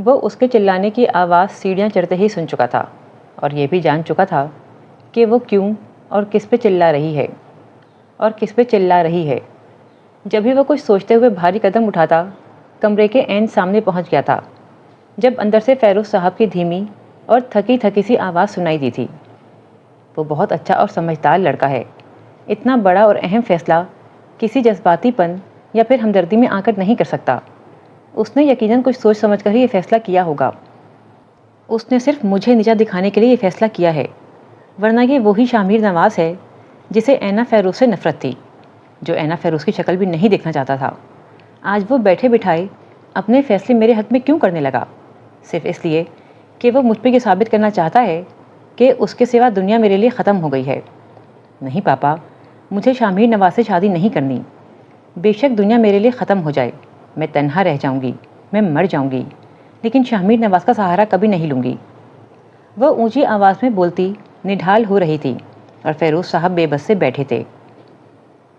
وہ اس کے چلانے کی آواز سیڑھیاں چڑھتے ہی سن چکا تھا اور یہ بھی جان چکا تھا کہ وہ کیوں اور کس پہ چلا رہی ہے جب بھی وہ کچھ سوچتے ہوئے بھاری قدم اٹھاتا کمرے کے عین سامنے پہنچ گیا تھا جب اندر سے فیروز صاحب کی دھیمی اور تھکی سی آواز سنائی دی تھی۔ وہ بہت اچھا اور سمجھدار لڑکا ہے، اتنا بڑا اور اہم فیصلہ کسی جذباتی پن یا پھر ہمدردی میں آ کر نہیں کر سکتا۔ اس نے یقیناً کچھ سوچ سمجھ کر ہی یہ فیصلہ کیا ہوگا۔ اس نے صرف مجھے نیچا دکھانے کے لیے یہ فیصلہ کیا ہے، ورنہ یہ وہی شامیر نواز ہے جسے اینا فیروز سے نفرت تھی، جو اینا فیروز کی شکل بھی نہیں دیکھنا چاہتا تھا۔ آج وہ بیٹھے بٹھائے اپنے فیصلے میرے حق میں کیوں کرنے لگا؟ صرف اس لیے کہ وہ مجھ پہ یہ ثابت کرنا چاہتا ہے کہ اس کے سوا دنیا میرے لیے ختم ہو گئی ہے۔ نہیں پاپا، مجھے شامیر نواز سے شادی نہیں کرنی۔ بے شک دنیا میرے لیے ختم ہو جائے، میں تنہا رہ جاؤں گی، میں مر جاؤں گی، لیکن شامیر نواز کا سہارا کبھی نہیں لوں گی۔ وہ اونچی آواز میں بولتی نڈھال ہو رہی تھی اور فیروز صاحب بے بس سے بیٹھے تھے۔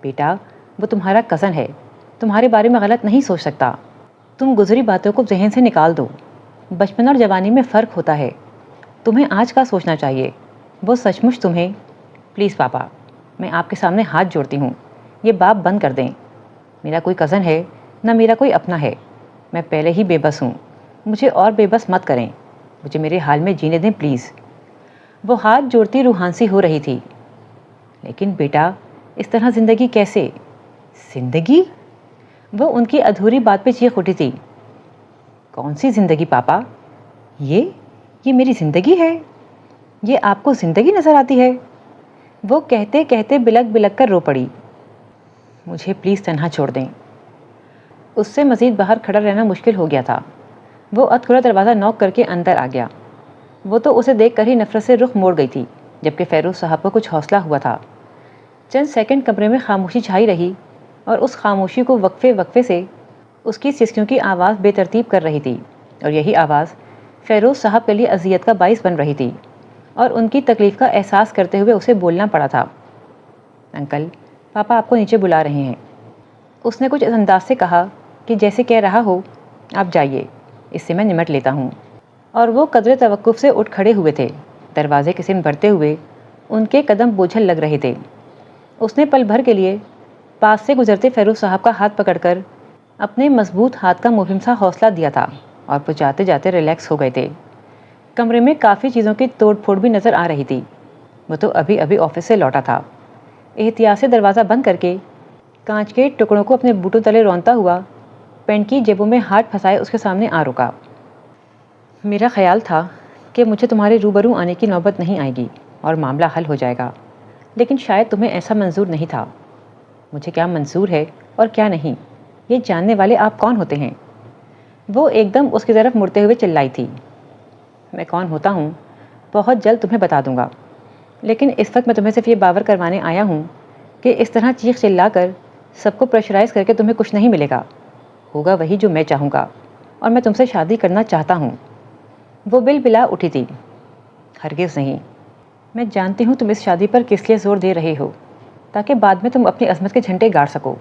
بیٹا، وہ تمہارا کزن ہے، تمہارے بارے میں غلط نہیں سوچ سکتا۔ تم گزری باتوں کو ذہن سے نکال دو۔ بچپن اور جوانی میں فرق ہوتا ہے، تمہیں آج کا سوچنا چاہیے۔ وہ سچ مچ تمہیں… پلیز پاپا، میں آپ کے سامنے ہاتھ جوڑتی ہوں، یہ باپ بند کر دیں۔ میرا کوئی کزن ہے، نہ میرا کوئی اپنا ہے، میں پہلے ہی بے بس ہوں، مجھے اور بے بس مت کریں، مجھے میرے حال میں جینے دیں پلیز۔ وہ ہاتھ جوڑتی روحانسی ہو رہی تھی۔ لیکن بیٹا، اس طرح زندگی کیسے؟ زندگی؟ وہ ان کی ادھوری بات پہ چیخ اٹھی تھی۔ کون سی زندگی پاپا؟ یہ میری زندگی ہے؟ یہ آپ کو زندگی نظر آتی ہے؟ وہ کہتے کہتے بلک بلک کر رو پڑی۔ مجھے پلیز تنہا چھوڑ دیں۔ اس سے مزید باہر کھڑا رہنا مشکل ہو گیا تھا۔ وہ ادھورا دروازہ نوک کر کے اندر آ گیا۔ وہ تو اسے دیکھ کر ہی نفرت سے رخ موڑ گئی تھی، جبکہ فیروز صاحب کو کچھ حوصلہ ہوا تھا۔ چند سیکنڈ کمرے میں خاموشی چھائی رہی اور اس خاموشی کو وقفے وقفے سے اس کی سسکیوں کی آواز بے ترتیب کر رہی تھی، اور یہی آواز فیروز صاحب کے لیے اذیت کا باعث بن رہی تھی اور ان کی تکلیف کا احساس کرتے ہوئے اسے بولنا پڑا تھا۔ انکل، پاپا آپ کو نیچے بلا رہے ہیں۔ اس نے کچھ اس انداز سے کہا کہ جیسے کہہ رہا ہو آپ جائیے، اس سے میں نمٹ لیتا ہوں۔ اور وہ قدرے توقف سے اٹھ کھڑے ہوئے تھے، دروازے کی سمت بڑھتے ہوئے ان کے قدم بوجھل لگ رہے تھے۔ اس نے پل بھر کے لیے پاس سے گزرتے فیروز صاحب کا ہاتھ پکڑ کر اپنے مضبوط ہاتھ کا مبہم سا حوصلہ دیا تھا اور وہ جاتے جاتے ریلیکس ہو گئے تھے۔ کمرے میں کافی چیزوں کی توڑ پھوڑ بھی نظر آ رہی تھی۔ وہ تو ابھی آفس سے لوٹا تھا۔ احتیاط سے دروازہ بند کر کے کانچ کے ٹکڑوں کو اپنے بوٹوں تلے رونتا ہوا پینٹ کی جیبوں میں ہاتھ پھنسائے اس کے سامنے آ رکا۔ میرا خیال تھا کہ مجھے تمہارے روبرو آنے کی نوبت نہیں آئے گی اور معاملہ حل ہو جائے گا، لیکن شاید تمہیں ایسا منظور نہیں تھا۔ مجھے کیا منظور ہے اور کیا نہیں، یہ جاننے والے آپ کون ہوتے ہیں؟ وہ ایک دم اس کی طرف مڑتے ہوئے چلائی تھی۔ میں کون ہوتا ہوں بہت جلد تمہیں بتا دوں گا، لیکن اس وقت میں تمہیں صرف یہ باور کروانے آیا ہوں کہ اس طرح چیخ چلا کر سب کو پریشرائز کر کے تمہیں کچھ نہیں ملے گا، ہوگا وہی جو میں چاہوں گا، اور میں تم سے شادی کرنا چاہتا ہوں۔ وہ بل بلا اٹھی تھی۔ ہرگز نہیں، میں جانتی ہوں تم اس شادی پر کس لیے زور دے رہے ہو، تاکہ بعد میں تم اپنی عظمت کے جھنڈے گاڑ سکو،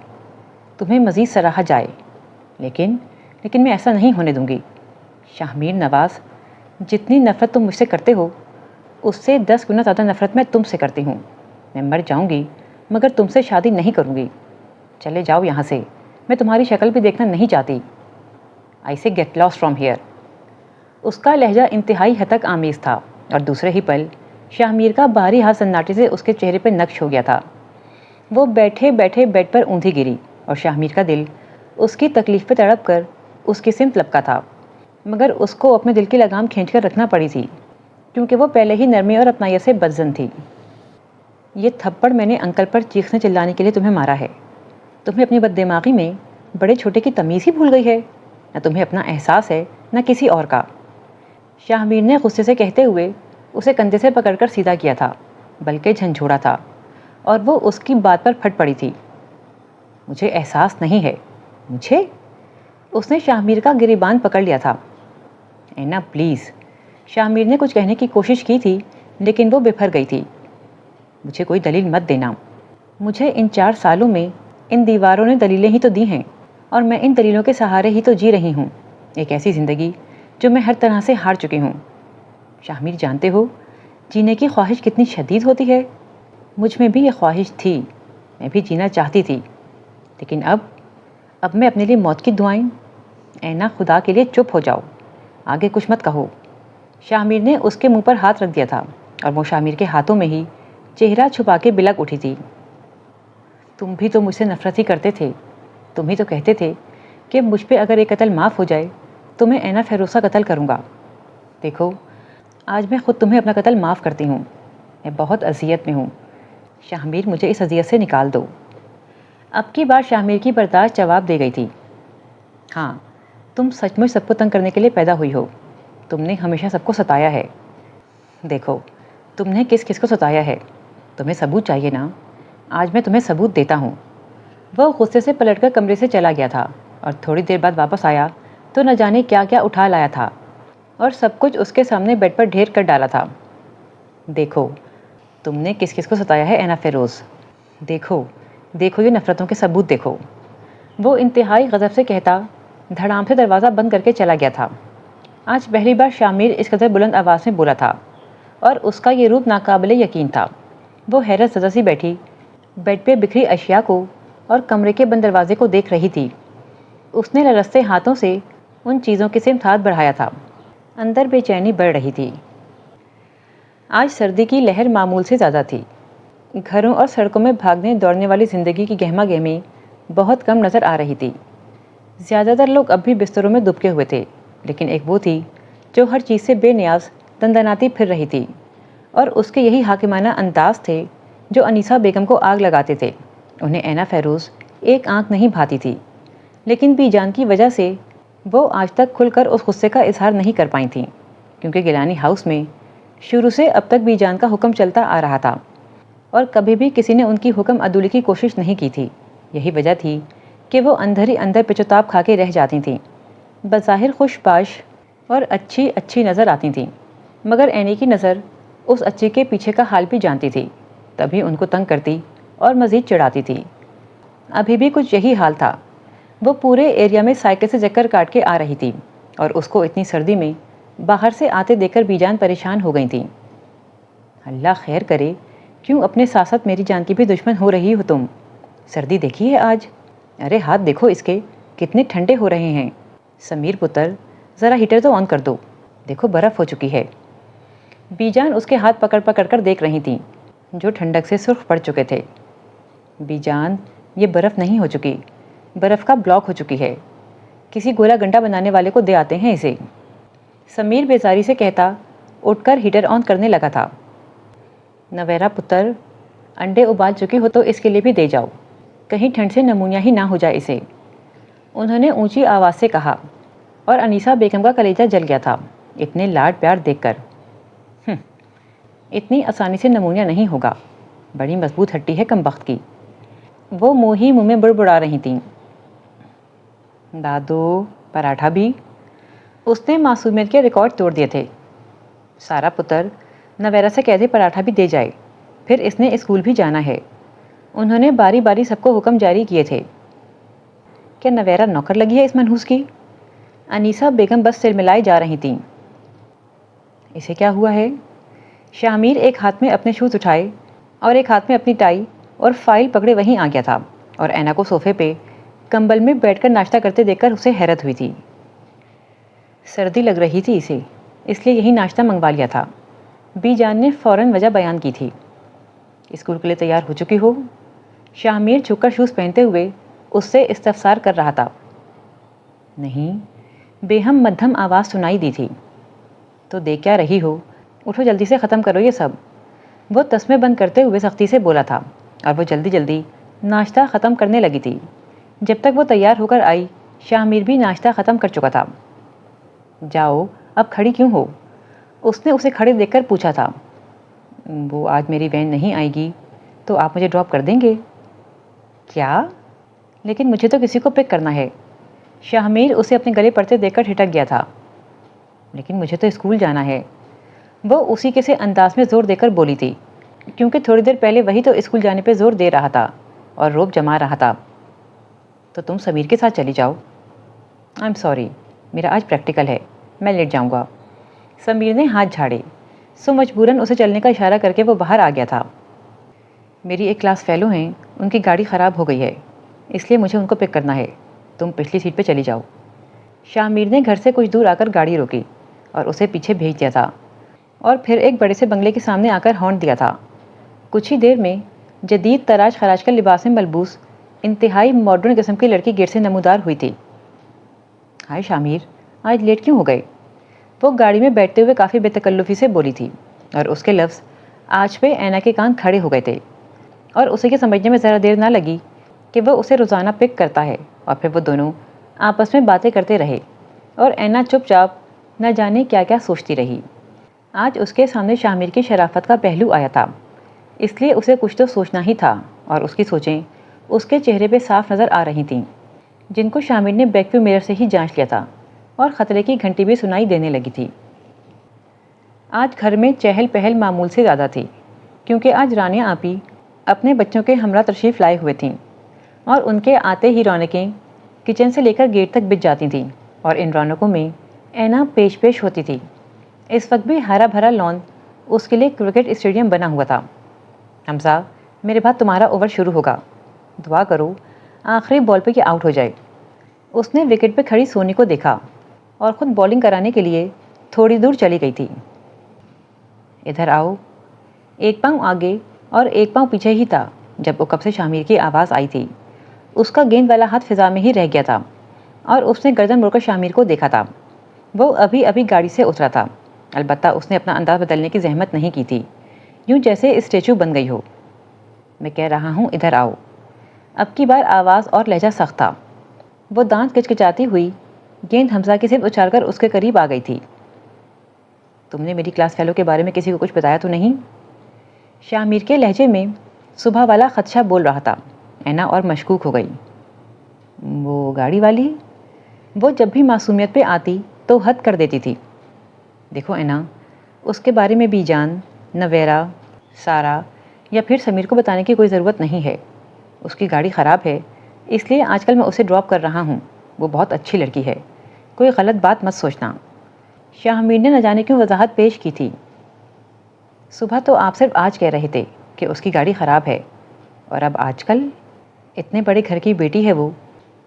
تمہیں مزید سراہا جائے، لیکن میں ایسا نہیں ہونے دوں گی۔ شامیر نواز، جتنی نفرت تم مجھ سے کرتے ہو اس سے 10 گنا زیادہ نفرت میں تم سے کرتی ہوں۔ میں مر جاؤں گی مگر تم سے شادی نہیں کروں گی۔ چلے جاؤ یہاں سے، میں تمہاری شکل بھی دیکھنا نہیں چاہتی۔ آئی سے گیٹ لاس فرام ہیئر۔ اس کا لہجہ انتہائی ہتک آمیز تھا اور دوسرے ہی پل شاہمیر کا باہری ہاتھ سناٹے سے اس کے چہرے پر نقش ہو گیا تھا۔ وہ بیٹھے بیٹھے بیڈ پر اوندھی گری اور شاہمیر کا دل اس کی تکلیف پہ تڑپ کر اس کی سمت لپکا تھا، مگر اس کو اپنے دل کی لگام کھینچ کر رکھنا پڑی تھی، کیونکہ وہ پہلے ہی نرمی اور اپنائیت سے بدظن تھی۔ یہ تھپڑ میں نے انکل پر چیخنے چلانے کے لیے تمہیں مارا ہے۔ تمہیں اپنی بد دماغی میں بڑے چھوٹے کی تمیز ہی بھول گئی ہے، نہ تمہیں اپنا احساس ہے نہ کسی اور کا۔ شاہمیر نے غصے سے کہتے ہوئے اسے کندھے سے پکڑ کر سیدھا کیا تھا، بلکہ جھنجھوڑا تھا، اور وہ اس کی بات پر پھٹ پڑی تھی۔ مجھے احساس نہیں ہے۔ مجھے؟ اس نے شاہمیر کا گریبان پکڑ لیا تھا۔ اینا پلیز۔ شاہمیر نے کچھ کہنے کی کوشش کی تھی لیکن وہ بپھر گئی تھی۔ مجھے کوئی دلیل مت دینا۔ مجھے ان 4 سالوں میں ان دیواروں نے دلیلیں ہی تو دی ہیں، اور میں ان دلیلوں کے سہارے ہی تو جی رہی ہوں، ایک ایسی زندگی جو میں ہر طرح سے ہار چکی ہوں۔ شاہ میر جانتے ہو جینے کی خواہش کتنی شدید ہوتی ہے؟ مجھ میں بھی یہ خواہش تھی، میں بھی جینا چاہتی تھی، لیکن اب میں اپنے لیے موت کی دعائیں۔ اینا خدا کے لیے چپ ہو جاؤ، آگے کچھ مت کہو۔ شاہ میر نے اس کے منہ پر ہاتھ رکھ دیا تھا اور وہ شاہ میر کے ہاتھوں میں ہی چہرہ چھپا کے بلک اٹھی تھی۔ تم بھی تو مجھ سے نفرت ہی کرتے تھے، تم ہی تو کہتے تھے کہ مجھ پہ اگر ایک قتل معاف ہو جائے تو میں اینا فیروز کا قتل کروں گا۔ دیکھو آج میں خود تمہیں اپنا قتل معاف کرتی ہوں، میں بہت اذیت میں ہوں، شاہ میر مجھے اس اذیت سے نکال دو۔ اب کی بار شاہ میر کی برداشت جواب دے گئی تھی۔ ہاں تم سچ مچ سب کو تنگ کرنے کے لیے پیدا ہوئی ہو، تم نے ہمیشہ سب کو ستایا ہے۔ دیکھو تم نے کس کس کو ستایا ہے، تمہیں ثبوت چاہیے نا، آج میں تمہیں ثبوت دیتا ہوں۔ وہ غصے سے پلٹ کر کمرے سے چلا گیا تھا اور تھوڑی دیر بعد واپس آیا تو نہ جانے کیا کیا اٹھا لایا تھا اور سب کچھ اس کے سامنے بیڈ پر ڈھیر کر ڈالا تھا۔ دیکھو تم نے کس کس کو ستایا ہے اینا فیروز، دیکھو دیکھو یہ نفرتوں کے ثبوت دیکھو۔ وہ انتہائی غضب سے کہتا دھڑام سے دروازہ بند کر کے چلا گیا تھا۔ آج پہلی بار شاہ میر اس قدر بلند آواز میں بولا تھا اور اس کا یہ روپ ناقابل یقین تھا۔ وہ حیرت زدہ سی بیٹھی بیڈ پہ بکھری اشیاء کو اور کمرے کے بند دروازے کو دیکھ رہی تھی۔ اس نے لرزتے ہاتھوں سے ان چیزوں کی سمت ہاتھ بڑھایا تھا، اندر بے چینی بڑھ رہی تھی۔ آج سردی کی لہر معمول سے زیادہ تھی، گھروں اور سڑکوں میں بھاگنے دوڑنے والی زندگی کی گہما گہمی بہت کم نظر آ رہی تھی۔ زیادہ تر لوگ اب بھی بستروں میں دبکے ہوئے تھے، لیکن ایک وہ تھی جو ہر چیز سے بے نیاز دندناتی پھر رہی تھی، اور اس کے یہی حاکمانہ انداز تھے جو انیسہ بیگم کو آگ لگاتے تھے۔ انہیں اینا فیروز ایک آنکھ نہیں بھاتی تھی، لیکن بی جان کی وجہ سے وہ آج تک کھل کر اس غصے کا اظہار نہیں کر پائی تھیں، کیونکہ گیلانی ہاؤس میں شروع سے اب تک بی جان کا حکم چلتا آ رہا تھا اور کبھی بھی کسی نے ان کی حکم عدولی کی کوشش نہیں کی تھی۔ یہی وجہ تھی کہ وہ اندر ہی اندر پچوتاب کھا کے رہ جاتی تھیں، بظاہر خوش باش اور اچھی نظر آتی تھیں، مگر اینی کی نظر اس اچھی کے پیچھے کا حال بھی جانتی تھی، تبھی ان کو تنگ کرتی اور مزید چڑھاتی تھی۔ ابھی بھی کچھ یہی حال تھا۔ وہ پورے ایریا میں سائیکل سے چکر کاٹ کے آ رہی تھی اور اس کو اتنی سردی میں باہر سے آتے دیکھ کر بی جان پریشان ہو گئی تھیں۔ اللہ خیر کرے، کیوں اپنے ساتھ ساتھ میری جان کی بھی دشمن ہو رہی ہو تم؟ سردی دیکھی ہے آج؟ ارے ہاتھ دیکھو اس کے کتنے ٹھنڈے ہو رہے ہیں۔ سمیر پتر ذرا ہیٹر تو آن کر دو، دیکھو برف ہو چکی ہے۔ بی جان اس کے ہاتھ پکڑ پکڑ کر دیکھ رہی تھیں جو ٹھنڈک سے سرخ پڑ چکے تھے۔ بی جان یہ برف نہیں ہو چکی، برف کا بلاک ہو چکی ہے، کسی گولا گنڈا بنانے والے کو دے آتے ہیں اسے۔ سمیر بیزاری سے کہتا اٹھ کر ہیٹر آن کرنے لگا تھا۔ نویرا پتر انڈے ابال چکی ہو تو اس کے لیے بھی دے جاؤ، کہیں ٹھنڈ سے نمونیا ہی نہ ہو جائے اسے، انہوں نے اونچی آواز سے کہا، اور انیسہ بیگم کا کلیجہ جل گیا تھا اتنے لاڈ پیار دیکھ کر۔ اتنی آسانی سے نمونیا نہیں ہوگا، بڑی مضبوط ہڈی ہے کمبخت کی۔ وہ منہ ہی منہ میں بڑبڑا رہی تھیں۔ دادو پراٹھا بھی؟ اس نے معصومیت کے ریکارڈ توڑ دیے تھے۔ سارا پتر نویرا سے کہتے پراٹھا بھی دے جائے، پھر اس نے اسکول بھی جانا ہے۔ انہوں نے باری باری سب کو حکم جاری کیے تھے۔ کیا نویرا نوکر لگی ہے اس منحوس کی؟ انیسہ بیگم بس سر ملائے جا رہی تھیں۔ اسے کیا ہوا ہے؟ شاہ میر ایک ہاتھ میں اپنے شوز اٹھائے اور ایک ہاتھ میں اپنی ٹائی اور فائل پکڑے وہیں آ گیا تھا، اور اینا کو صوفے پہ کمبل میں بیٹھ کر ناشتہ کرتے دیکھ کر اسے حیرت ہوئی تھی۔ سردی لگ رہی تھی اسے، اس لیے یہی ناشتہ منگوا لیا تھا۔ بی جان نے فوراً وجہ بیان کی تھی۔ اسکول کے لیے تیار ہو چکی ہو؟ شاہ میر جھک کر شوز پہنتے ہوئے اس سے استفسار کر رہا تھا۔ نہیں، بے ہم مدھم آواز سنائی دی تھی۔ تو دیکھ کیا رہی ہو، اٹھو جلدی سے ختم کرو یہ سب۔ وہ تسمے بند کرتے ہوئے سختی سے بولا تھا، اور وہ جلدی جلدی ناشتہ ختم کرنے لگی تھی۔ جب تک وہ تیار ہو کر آئی شاہ میر بھی ناشتہ ختم کر چکا تھا۔ جاؤ اب کھڑی کیوں ہو؟ اس نے اسے کھڑے دیکھ کر پوچھا تھا۔ وہ آج میری وین نہیں آئے گی تو آپ مجھے ڈراپ کر دیں گے؟ کیا؟ لیکن مجھے تو کسی کو پک کرنا ہے۔ شاہ میر اسے اپنے گلے پڑتے دیکھ کر ٹھٹک گیا تھا۔ لیکن مجھے تو اسکول جانا ہے، وہ اسی کے سے انداز میں زور دے کر بولی تھی، کیونکہ تھوڑی دیر پہلے وہی تو اسکول جانے پہ زور دے رہا تھا اور روب جما رہا تھا۔ تو تم سمیر کے ساتھ چلی جاؤ۔ آئی ایم سوری، میرا آج پریکٹیکل ہے، میں لیٹ جاؤں گا۔ سمیر نے ہاتھ جھاڑے، سو مجبوراً اسے چلنے کا اشارہ کر کے وہ باہر آ گیا تھا۔ میری ایک کلاس فیلو ہیں، ان کی گاڑی خراب ہو گئی ہے، اس لیے مجھے ان کو پک کرنا ہے، تم پچھلی سیٹ پہ چلی جاؤ۔ شامیر نے گھر سے کچھ دور آ کر گاڑی روکی اور اسے پیچھے بھیج دیا تھا، اور پھر ایک بڑے سے بنگلے کے سامنے آ کر ہارن دیا تھا۔ کچھ ہی دیر میں جدید تراش خراش کا لباس میں ملبوس انتہائی ماڈرن قسم کی لڑکی گیٹ سے نمودار ہوئی تھی۔ ہائے شامیر، آج لیٹ کیوں ہو گئے؟ وہ گاڑی میں بیٹھتے ہوئے کافی بے تکلفی سے بولی تھی، اور اس کے لفظ آج پہ اینا کے کان کھڑے ہو گئے تھے، اور اسے یہ سمجھنے میں ذرا دیر نہ لگی کہ وہ اسے روزانہ پک کرتا ہے، اور پھر وہ دونوں آپس میں باتیں کرتے رہے، اور اینا چپ چاپ نہ جانے کیا کیا سوچتی رہی۔ آج اس کے سامنے شامیر کی شرافت کا پہلو آیا تھا، اس لیے اسے کچھ تو سوچنا ہی تھا، اور اس کی سوچیں اس کے چہرے پہ صاف نظر آ رہی تھیں، جن کو شامیر نے بیک ویو میرر سے ہی جانچ لیا تھا، اور خطرے کی گھنٹی بھی سنائی دینے لگی تھی۔ آج گھر میں چہل پہل معمول سے زیادہ تھی، کیونکہ آج رانیہ آپی اپنے بچوں کے ہمراہ تشریف لائے ہوئے تھیں، اور ان کے آتے ہی رونقیں کچن سے لے کر گیٹ تک بچ جاتی تھیں، اور ان رونقوں میں اینا پیش ہوتی تھی۔ اس وقت بھی ہرا بھرا لان اس کے لیے کرکٹ اسٹیڈیم بنا ہوا تھا۔ حمزہ، میرے بعد تمہارا اوور شروع ہوگا، دعا کرو آخری بال پہ یہ آؤٹ ہو جائے۔ اس نے وکٹ پہ کھڑی سونی کو دیکھا اور خود بالنگ کرانے کے لیے تھوڑی دور چلی گئی تھی۔ ادھر آؤ۔ ایک پاؤں آگے اور ایک پاؤں پیچھے ہی تھا جب عقب سے شامیر کی آواز آئی تھی۔ اس کا گیند والا ہاتھ فضا میں ہی رہ گیا تھا، اور اس نے گردن موڑ کر شامیر کو دیکھا تھا۔ وہ ابھی ابھی گاڑی سے اترا تھا، البتہ اس نے اپنا انداز بدلنے کی زحمت نہیں کی تھی، یوں جیسے اسٹیچو بن گئی ہو۔ میں کہہ رہا ہوں ادھر آؤ۔ اب کی بار آواز اور لہجہ سخت تھا۔ وہ دانت کچکچاتی ہوئی گیند حمزہ کی صرف اچھال کر اس کے قریب آ گئی تھی۔ تم نے میری کلاس فیلو کے بارے میں کسی کو کچھ بتایا تو نہیں؟ شامیر کے لہجے میں صبح والا خدشہ بول رہا تھا۔ اینا اور مشکوک ہو گئی۔ وہ گاڑی والی؟ وہ جب بھی معصومیت پہ آتی تو حد کر دیتی تھی۔ دیکھو اینا، اس کے بارے میں بی جان، نویرا، سارا یا پھر سمیر کو بتانے کی کوئی ضرورت نہیں ہے۔ اس کی گاڑی خراب ہے، اس لیے آج کل میں اسے ڈراپ کر رہا ہوں۔ وہ بہت اچھی لڑکی ہے، کوئی غلط بات مت سوچنا۔ شامیر نے نہ جانے کیوں وضاحت پیش کی تھی۔ صبح تو آپ صرف آج کہہ رہے تھے کہ اس کی گاڑی خراب ہے، اور اب آج کل؟ اتنے بڑے گھر کی بیٹی ہے وہ،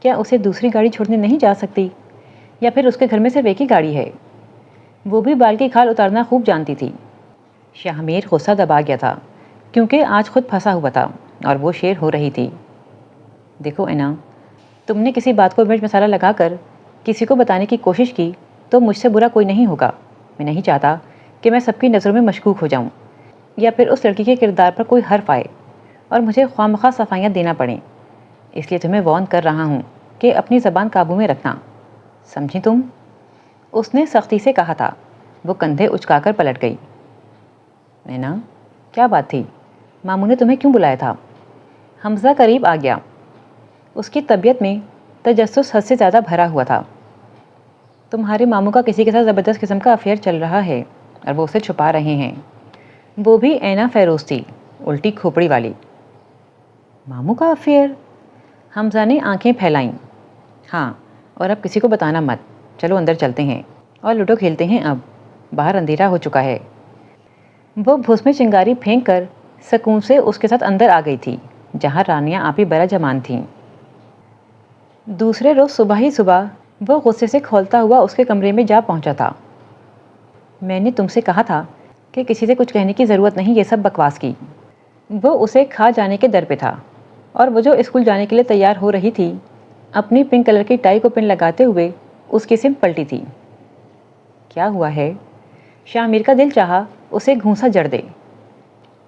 کیا اسے دوسری گاڑی چھوڑنے نہیں جا سکتی؟ یا پھر اس کے گھر میں صرف ایک ہی گاڑی ہے؟ وہ بھی بال کی کھال اتارنا خوب جانتی تھی۔ شامیر غصہ دبا گیا تھا، کیونکہ آج خود پھنسا ہوا تھا اور وہ شیر ہو رہی تھی۔ دیکھو اینا، تم نے کسی بات کو مرچ مسالہ لگا کر کسی کو بتانے کی کوشش کی تو مجھ سے برا کوئی نہیں ہوگا۔ میں نہیں چاہتا کہ میں سب کی نظروں میں مشکوک ہو جاؤں، یا پھر اس لڑکی کے کردار پر کوئی حرف آئے اور مجھے خواہ مخواہ صفائیاں دینا پڑیں۔ اس لیے تمہیں وارن کر رہا ہوں کہ اپنی زبان قابو میں رکھنا، سمجھی تم؟ اس نے سختی سے کہا تھا۔ وہ کندھے اچکا کر پلٹ گئی۔ اینا، کیا بات تھی؟ ماموں نے تمہیں کیوں بلایا تھا؟ حمزہ قریب آ گیا۔ اس کی طبیعت میں تجسس حد سے زیادہ بھرا ہوا تھا۔ تمہارے ماموں کا کسی کے ساتھ زبردست قسم کا افیئر چل رہا ہے، اور وہ اسے چھپا رہے ہیں۔ وہ بھی اینا فیروز تھی، الٹی کھوپڑی والی۔ ماموں کا افیئر؟ حمزہ نے آنکھیں پھیلائیں۔ ہاں، اور اب کسی کو بتانا مت۔ چلو اندر چلتے ہیں اور لوڈو کھیلتے ہیں، اب باہر اندھیرا ہو چکا ہے۔ وہ بھوس میں چنگاری پھینک کر سکون سے اس کے ساتھ اندر آ گئی تھی، جہاں رانیہ آپی برا جمان تھیں۔ دوسرے روز صبح ہی صبح وہ غصے سے کھولتا ہوا اس کے کمرے میں جا پہنچا تھا۔ میں نے تم سے کہا تھا کہ کسی سے کچھ کہنے کی ضرورت نہیں، یہ سب بکواس کی۔ وہ اسے کھا جانے کے در پہ تھا، اور وہ جو اسکول جانے کے لیے تیار ہو رہی تھی، اپنی پنک کلر کی ٹائی کو پن لگاتے ہوئے اس کی سمت پلٹی تھی۔ کیا ہوا ہے؟ شامیر کا دل چاہا اسے گھونسا جڑ دے۔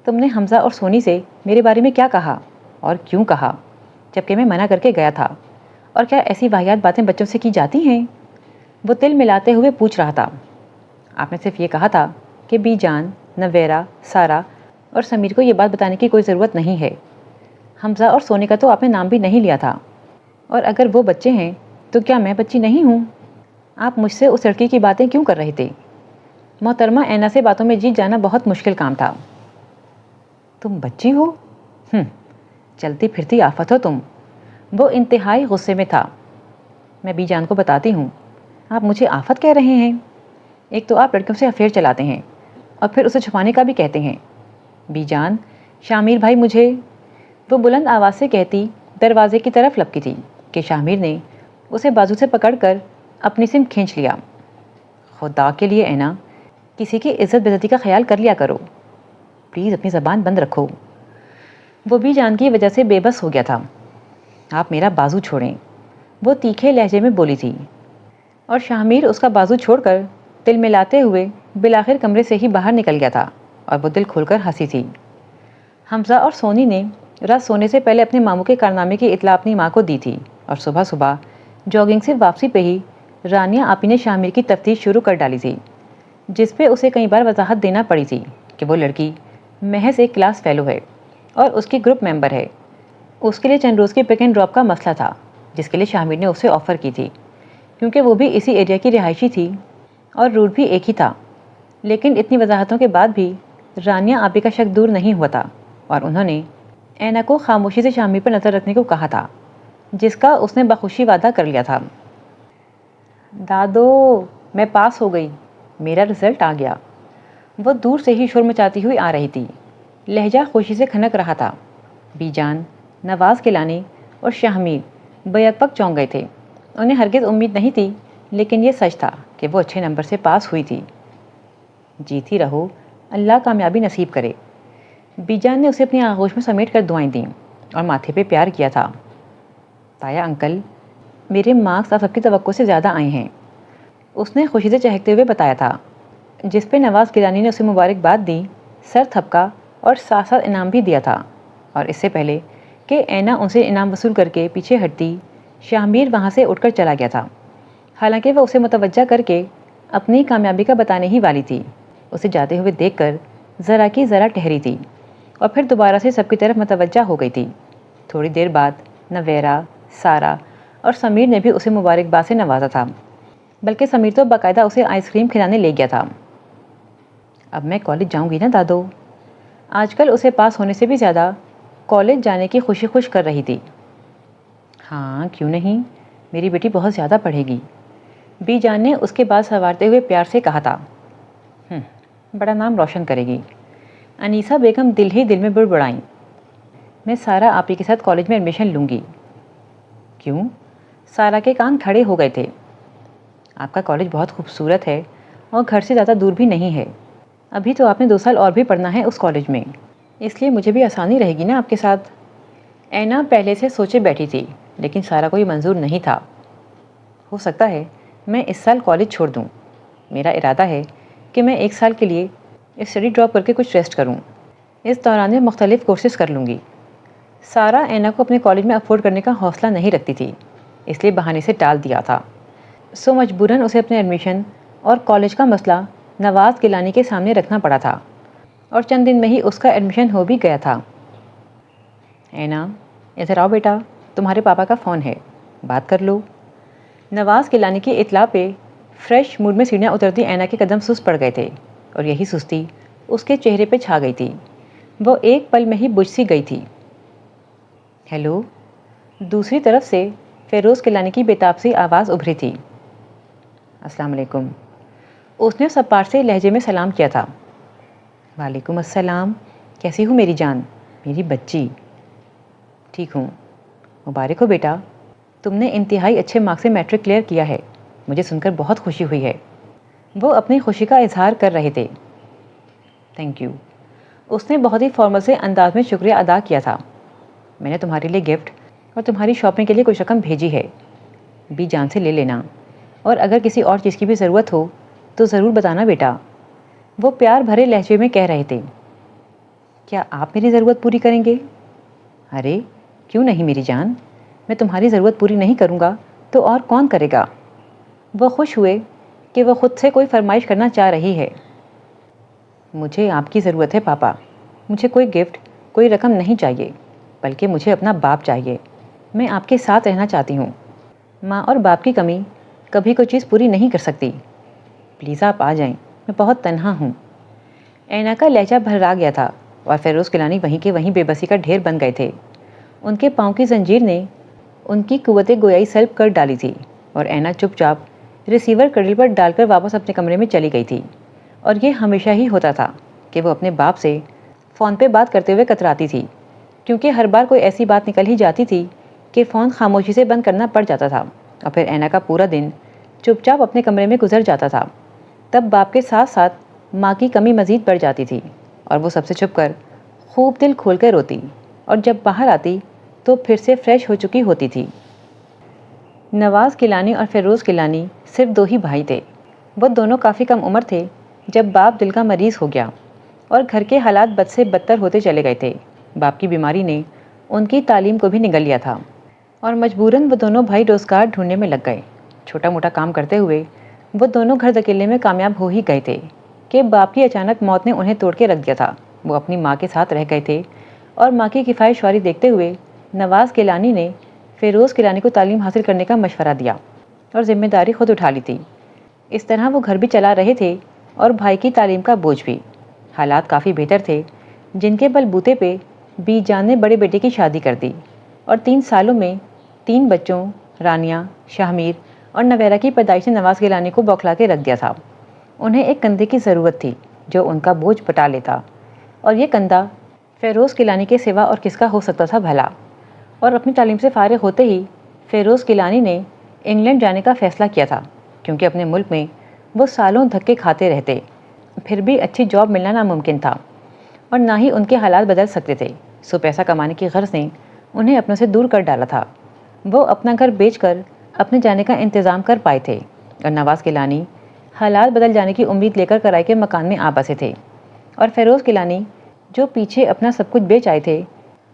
تم نے حمزہ اور سونی سے میرے بارے میں کیا کہا اور کیوں کہا، جبکہ میں منع کر کے گیا تھا؟ اور کیا ایسی واہیات باتیں بچوں سے کی جاتی ہیں؟ وہ تل ملاتے ہوئے پوچھ رہا تھا۔ آپ نے صرف یہ کہا تھا کہ بی جان، نویرا، سارا اور سمیر کو یہ بات بتانے کی کوئی ضرورت نہیں ہے۔ حمزہ اور سونی کا تو آپ نے نام بھی نہیں لیا تھا، اور اگر وہ بچے ہیں تو کیا میں بچی نہیں ہوں؟ آپ مجھ سے اس لڑکی کی باتیں کیوں کر رہے تھے؟ محترمہ اینا سے باتوں میں جیت جانا بہت مشکل کام تھا۔ تم بچی ہو؟ چلتی پھرتی آفت ہو تم۔ وہ انتہائی غصے میں تھا۔ میں بی جان کو بتاتی ہوں۔ آپ مجھے آفت کہہ رہے ہیں؟ ایک تو آپ لڑکیوں سے افیئر چلاتے ہیں اور پھر اسے چھپانے کا بھی کہتے ہیں۔ بی جان، شامیر بھائی مجھے، وہ بلند آواز سے کہتی دروازے کی طرف لپکی تھی کہ شامیر نے اسے بازو سے پکڑ کر اپنی سم کھینچ لیا۔ خدا کے لیے اینا، کسی کی عزت بے عزتی کا خیال کر لیا کرو، پلیز اپنی زبان بند رکھو۔ وہ بی جان کی وجہ سے بے بس ہو گیا تھا۔ آپ میرا بازو چھوڑیں، وہ تیکھے لہجے میں بولی تھی، اور شامیر اس کا بازو چھوڑ کر دل ملاتے ہوئے بالآخر کمرے سے ہی باہر نکل گیا تھا اور وہ دل کھول کر ہنسی تھی۔ حمزہ اور سونی نے رات سونے سے پہلے اپنے ماموں کے کارنامے کی اطلاع اپنی ماں کو دی تھی، اور صبح صبح جاگنگ سے واپسی پہ ہی رانیہ آپی نے شامیر کی تفتیش شروع کر ڈالی تھی، جس پہ اسے کئی بار وضاحت دینا پڑی تھی کہ وہ لڑکی محض ایک کلاس فیلو ہے اور اس کی گروپ ممبر ہے۔ اس کے لیے چند روز کی پک اینڈ ڈراپ کا مسئلہ تھا جس کے لیے شامیر نے اسے آفر کی تھی، کیونکہ وہ بھی اسی ایریا کی رہائشی تھی اور روٹ بھی ایک ہی تھا۔ لیکن اتنی وضاحتوں کے بعد بھی رانیہ آپی کا شک دور نہیں ہوا تھا، اور انہوں نے اینا کو خاموشی سے شامیر پر نظر رکھنے کو کہا تھا، جس کا اس نے بخوشی وعدہ کر لیا تھا۔ دادو، میں پاس ہو گئی، میرا رزلٹ آ گیا، وہ دور سے ہی شور مچاتی ہوئی آ رہی تھی، لہجہ خوشی سے کھنک رہا تھا۔ بی جان، نواز گیلانی اور شامیر بیک وقت چونک گئے تھے۔ انہیں ہرگز امید نہیں تھی، لیکن یہ سچ تھا کہ وہ اچھے نمبر سے پاس ہوئی تھی۔ جیتی رہو، اللہ کامیابی نصیب کرے۔ بی جان نے اسے اپنی آغوش میں سمیٹ کر دعائیں دیں اور ماتھے پہ پیار کیا تھا۔ تایا انکل، میرے مارکس آپ سب کی توقع سے زیادہ آئے ہیں، اس نے خوشی سے چہکتے ہوئے بتایا تھا، جس پہ نواز گیلانی نے اسے مبارکباد دی، سر تھپکا اور ساتھ ساتھ انعام بھی دیا تھا۔ اور اس سے پہلے کہ اینا ان سے انعام وصول کر کے پیچھے ہٹتی، شامیر وہاں سے اٹھ کر چلا گیا تھا، حالانکہ وہ اسے متوجہ کر کے اپنی کامیابی کا بتانے ہی والی تھی۔ اسے جاتے ہوئے دیکھ کر ذرا کی ذرا ٹہری تھی اور پھر دوبارہ سے سب کی طرف متوجہ ہو گئی تھی۔ تھوڑی دیر بعد نویرا، سارا اور سمیر نے بھی اسے مبارکباد سے نوازا تھا، بلکہ سمیر تو باقاعدہ اسے آئس کریم کھلانے لے گیا تھا۔ اب میں کالج جاؤں گی نا دادو، آج کل اسے پاس ہونے سے بھی زیادہ کالج جانے کی خوشی خوش کر رہی تھی۔ ہاں کیوں نہیں، میری بیٹی بہت زیادہ پڑھے گی، بی جان نے اس کے بعد سنوارتے ہوئے پیار سے کہا تھا۔ بڑا نام روشن کرے گی، انیسہ بیگم دل ہی دل میں بڑبڑائیں۔ میں سارا آپی کے ساتھ کالج میں ایڈمیشن لوں گی۔ کیوں؟ سارا کے کان کھڑے ہو گئے تھے۔ آپ کا کالج بہت خوبصورت ہے اور گھر سے زیادہ دور بھی نہیں ہے، ابھی تو آپ نے 2 سال اور بھی پڑھنا ہے اس کالج میں، اس لیے مجھے بھی آسانی رہے گی نا آپ کے ساتھ۔ اینا پہلے سے سوچے بیٹھی تھی، لیکن سارا کو یہ منظور نہیں تھا۔ ہو سکتا ہے میں اس سال کالج چھوڑ دوں، میرا ارادہ ہے کہ میں 1 سال کے لیے اسٹڈی ڈراپ کر کے کچھ ریسٹ کروں، اس دوران میں مختلف کورسز کر لوں گی۔ سارا اینا کو اپنے کالج میں افورڈ کرنے کا حوصلہ نہیں رکھتی تھی، اس لیے بہانے سے ٹال دیا تھا، سو مجبوراً اسے اپنے ایڈمیشن اور کالج کا مسئلہ نواز گیلانی کے سامنے رکھنا پڑا تھا، اور چند دن میں ہی اس کا ایڈمیشن ہو بھی گیا تھا۔ اینا ادھر آؤ بیٹا، تمہارے پاپا کا فون ہے، بات کر لو۔ نواز گیلانی کی اطلاع پہ فریش موڈ میں سیڑھیاں اترتی اینا کے قدم سست پڑ گئے تھے، اور یہی سستی اس کے چہرے پہ چھا گئی تھی، وہ ایک پل میں ہی بجھ سی گئی تھی۔ ہیلو، دوسری طرف سے فیروز گیلانی کی بےتاب سی آواز ابھری تھی۔ السلام علیکم، اس نے سب پارٹ سے لہجے میں سلام کیا تھا۔ وعلیکم السلام، کیسی ہو میری جان، میری بچی؟ ٹھیک ہوں، مبارک ہو بیٹا، تم نے انتہائی اچھے مارکس سے میٹرک کلیئر کیا ہے، مجھے سن کر بہت خوشی ہوئی ہے۔ وہ اپنی خوشی کا اظہار کر رہے تھے۔ تھینک یو، اس نے بہت ہی فارمل سے انداز میں شکریہ ادا کیا تھا۔ میں نے تمہارے لیے گفٹ اور تمہاری شاپنگ کے لیے کچھ رقم بھیجی ہے، بی جان سے لے لینا، اور اگر کسی اور چیز کی بھی ضرورت ہو تو ضرور بتانا بیٹا، وہ پیار بھرے لہجے میں کہہ رہے تھے۔ کیا آپ میری ضرورت پوری کریں گے؟ ارے کیوں نہیں میری جان، میں تمہاری ضرورت پوری نہیں کروں گا تو اور کون کرے گا؟ وہ خوش ہوئے کہ وہ خود سے کوئی فرمائش کرنا چاہ رہی ہے۔ مجھے آپ کی ضرورت ہے پاپا، مجھے کوئی گفٹ، کوئی رقم نہیں چاہیے، بلکہ مجھے اپنا باپ چاہیے، میں آپ کے ساتھ رہنا چاہتی ہوں، ماں اور باپ کی کمی کبھی کوئی چیز پوری نہیں کر سکتی، پلیز آپ آ جائیں، میں بہت تنہا ہوں۔ اینا کا لہجہ بھرا گیا تھا اور فیروز گیلانی وہیں کے وہیں بے بسی کا ڈھیر بن گئے تھے۔ ان کے پاؤں کی زنجیر نے ان کی قوت گویائی سلب کر ڈالی تھی، اور اینا چپ چاپ ریسیور کڑل پر ڈال کر واپس اپنے کمرے میں چلی گئی تھی، اور یہ ہمیشہ ہی ہوتا تھا کہ وہ اپنے باپ سے فون پہ بات کرتے ہوئے کتراتی تھی، کیونکہ ہر بار کوئی ایسی بات نکل ہی جاتی تھی کہ فون خاموشی سے بند کرنا پڑ جاتا تھا، اور پھر اینا کا پورا دن چپ چاپ اپنے کمرے میں گزر جاتا تھا۔ تب باپ کے ساتھ ساتھ ماں کی کمی مزید بڑھ جاتی تھی، اور وہ سب سے چھپ کر خوب دل کھول کر روتی، اور جب باہر آتی تو پھر سے فریش ہو چکی ہوتی تھی۔ نواز گیلانی اور فیروز گیلانی صرف 2 ہی بھائی تھے۔ وہ دونوں کافی کم عمر تھے جب باپ دل کا مریض ہو گیا، اور گھر کے حالات بد سے بدتر ہوتے چلے گئے تھے۔ باپ کی بیماری نے ان کی تعلیم کو بھی نگل لیا تھا، اور مجبوراً وہ دونوں بھائی روزگار ڈھونڈنے میں لگ گئے۔ چھوٹا موٹا کام کرتے ہوئے وہ دونوں گھر دھکیلنے میں کامیاب ہو ہی گئے تھے کہ باپ کی اچانک موت نے انہیں توڑ کے رکھ دیا تھا۔ وہ اپنی ماں کے ساتھ رہ گئے تھے، اور ماں کی کفایت شعاری دیکھتے ہوئے نواز گیلانی نے فیروز گیلانی کو تعلیم حاصل کرنے کا مشورہ دیا اور ذمہ داری خود اٹھا لی تھی۔ اس طرح وہ گھر بھی چلا رہے تھے اور بھائی کی تعلیم کا بوجھ بھی۔ حالات کافی بہتر تھے، جن کے بل بوتے پہ بی جان نے بڑے بیٹے کی شادی کر دی، اور 3 سالوں میں 3 بچوں رانیہ، شاہمیر اور نویرا کی پیدائش نے نواز گیلانی کو بوکھلا کے رکھ دیا تھا۔ انہیں ایک کندھے کی ضرورت تھی جو ان کا بوجھ پٹا لیتا، اور یہ کندھا فیروز گیلانی کے سوا اور کس کا ہو سکتا تھا بھلا۔ اور اپنی تعلیم سے فارغ ہوتے ہی فیروز گیلانی نے انگلینڈ جانے کا فیصلہ کیا تھا، کیونکہ اپنے ملک میں وہ سالوں دھکے کھاتے رہتے، پھر بھی اچھی جاب ملنا ناممکن تھا، اور نہ ہی ان کے حالات بدل سکتے تھے۔ سو پیسہ کمانے کی غرض نے انہیں اپنوں سے دور کر ڈالا تھا۔ وہ اپنا گھر بیچ کر اپنے جانے کا انتظام کر پائے تھے، اور نواز گیلانی حالات بدل جانے کی امید لے کر کرائے کے مکان میں آ بسے تھے، اور فیروز گیلانی جو پیچھے اپنا سب کچھ بیچ آئے تھے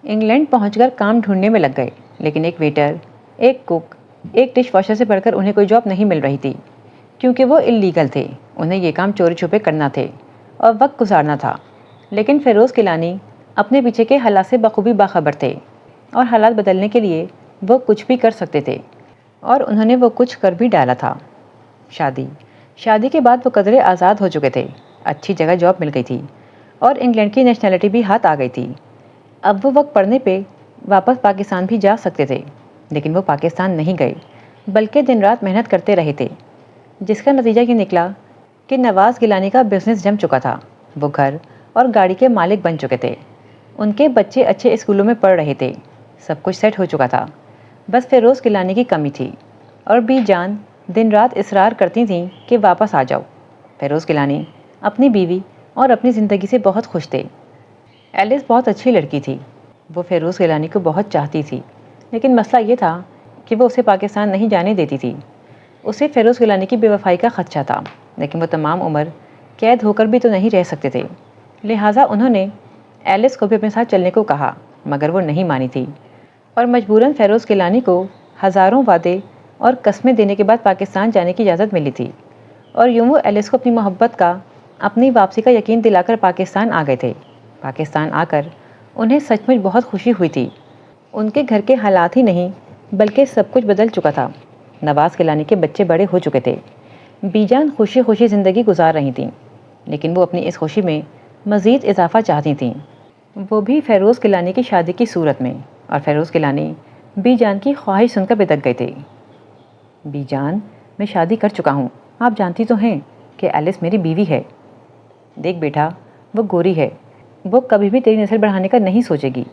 انگلینڈ پہنچ کر کام ڈھونڈنے میں لگ گئے۔ لیکن ایک ویٹر، ایک کوک، ایک ڈش واشر سے بڑھ کر انہیں کوئی جاب نہیں مل رہی تھی، کیونکہ وہ اللیگل تھے۔ انہیں یہ کام چوری چھپے کرنا تھے اور وقت گزارنا تھا۔ لیکن فیروز گیلانی اپنے پیچھے کے حالات سے بخوبی باخبر تھے، اور حالات بدلنے کے لیے وہ کچھ بھی کر سکتے تھے، اور انہوں نے وہ کچھ کر بھی ڈالا تھا۔ شادی کے بعد وہ قدرے آزاد ہو چکے تھے، اچھی جگہ جاب مل گئی تھی، اور انگلینڈ کی نیشنلٹی بھی ہاتھ آ گئی تھی۔ اب وہ وقت پڑنے پہ واپس پاکستان بھی جا سکتے تھے، لیکن وہ پاکستان نہیں گئے، بلکہ دن رات محنت کرتے رہے تھے، جس کا نتیجہ یہ نکلا کہ نواز گیلانی کا بزنس جم چکا تھا۔ وہ گھر اور گاڑی کے مالک بن چکے تھے، ان کے بچے اچھے اسکولوں میں پڑھ رہے تھے، سب کچھ سیٹ ہو چکا تھا۔ بس فیروز گیلانی کی کمی تھی، اور بی جان دن رات اصرار کرتی تھیں کہ واپس آ جاؤ۔ فیروز گیلانی اپنی بیوی اور اپنی زندگی سے بہت خوش تھے۔ ایلس بہت اچھی لڑکی تھی، وہ فیروز گیلانی کو بہت چاہتی تھی، لیکن مسئلہ یہ تھا کہ وہ اسے پاکستان نہیں جانے دیتی تھی۔ اسے فیروز گیلانی کی بے وفائی کا خدشہ تھا، لیکن وہ تمام عمر قید ہو کر بھی تو نہیں رہ سکتے تھے، لہٰذا انہوں نے ایلس کو بھی اپنے ساتھ چلنے کو کہا، مگر وہ نہیں مانی تھی، اور مجبوراً فیروز گیلانی کو ہزاروں وعدے اور قسمیں دینے کے بعد پاکستان جانے کی اجازت ملی تھی، اور یوں وہ ایلس کو اپنی محبت کا، اپنی واپسی کا یقین دلا کر پاکستان آ گئے تھے۔ پاکستان آ کر انہیں سچ مچ بہت خوشی ہوئی تھی۔ ان کے گھر کے حالات ہی نہیں بلکہ سب کچھ بدل چکا تھا۔ نواز گیلانی کے بچے بڑے ہو چکے تھے، بی جان خوشی خوشی زندگی گزار رہی تھیں، لیکن وہ اپنی اس خوشی میں مزید اضافہ چاہتی تھیں، وہ بھی فیروز گیلانی کی شادی کی صورت میں۔ اور فیروز گیلانی بی جان کی خواہش سن کر بدک گئے تھے۔ بی جان، میں شادی کر چکا ہوں، آپ جانتی تو ہیں کہ ایلس میری بیوی ہے۔ دیکھ بیٹا، وہ گوری ہے، وہ کبھی بھی تیری نسل بڑھانے کا نہیں سوچے گی۔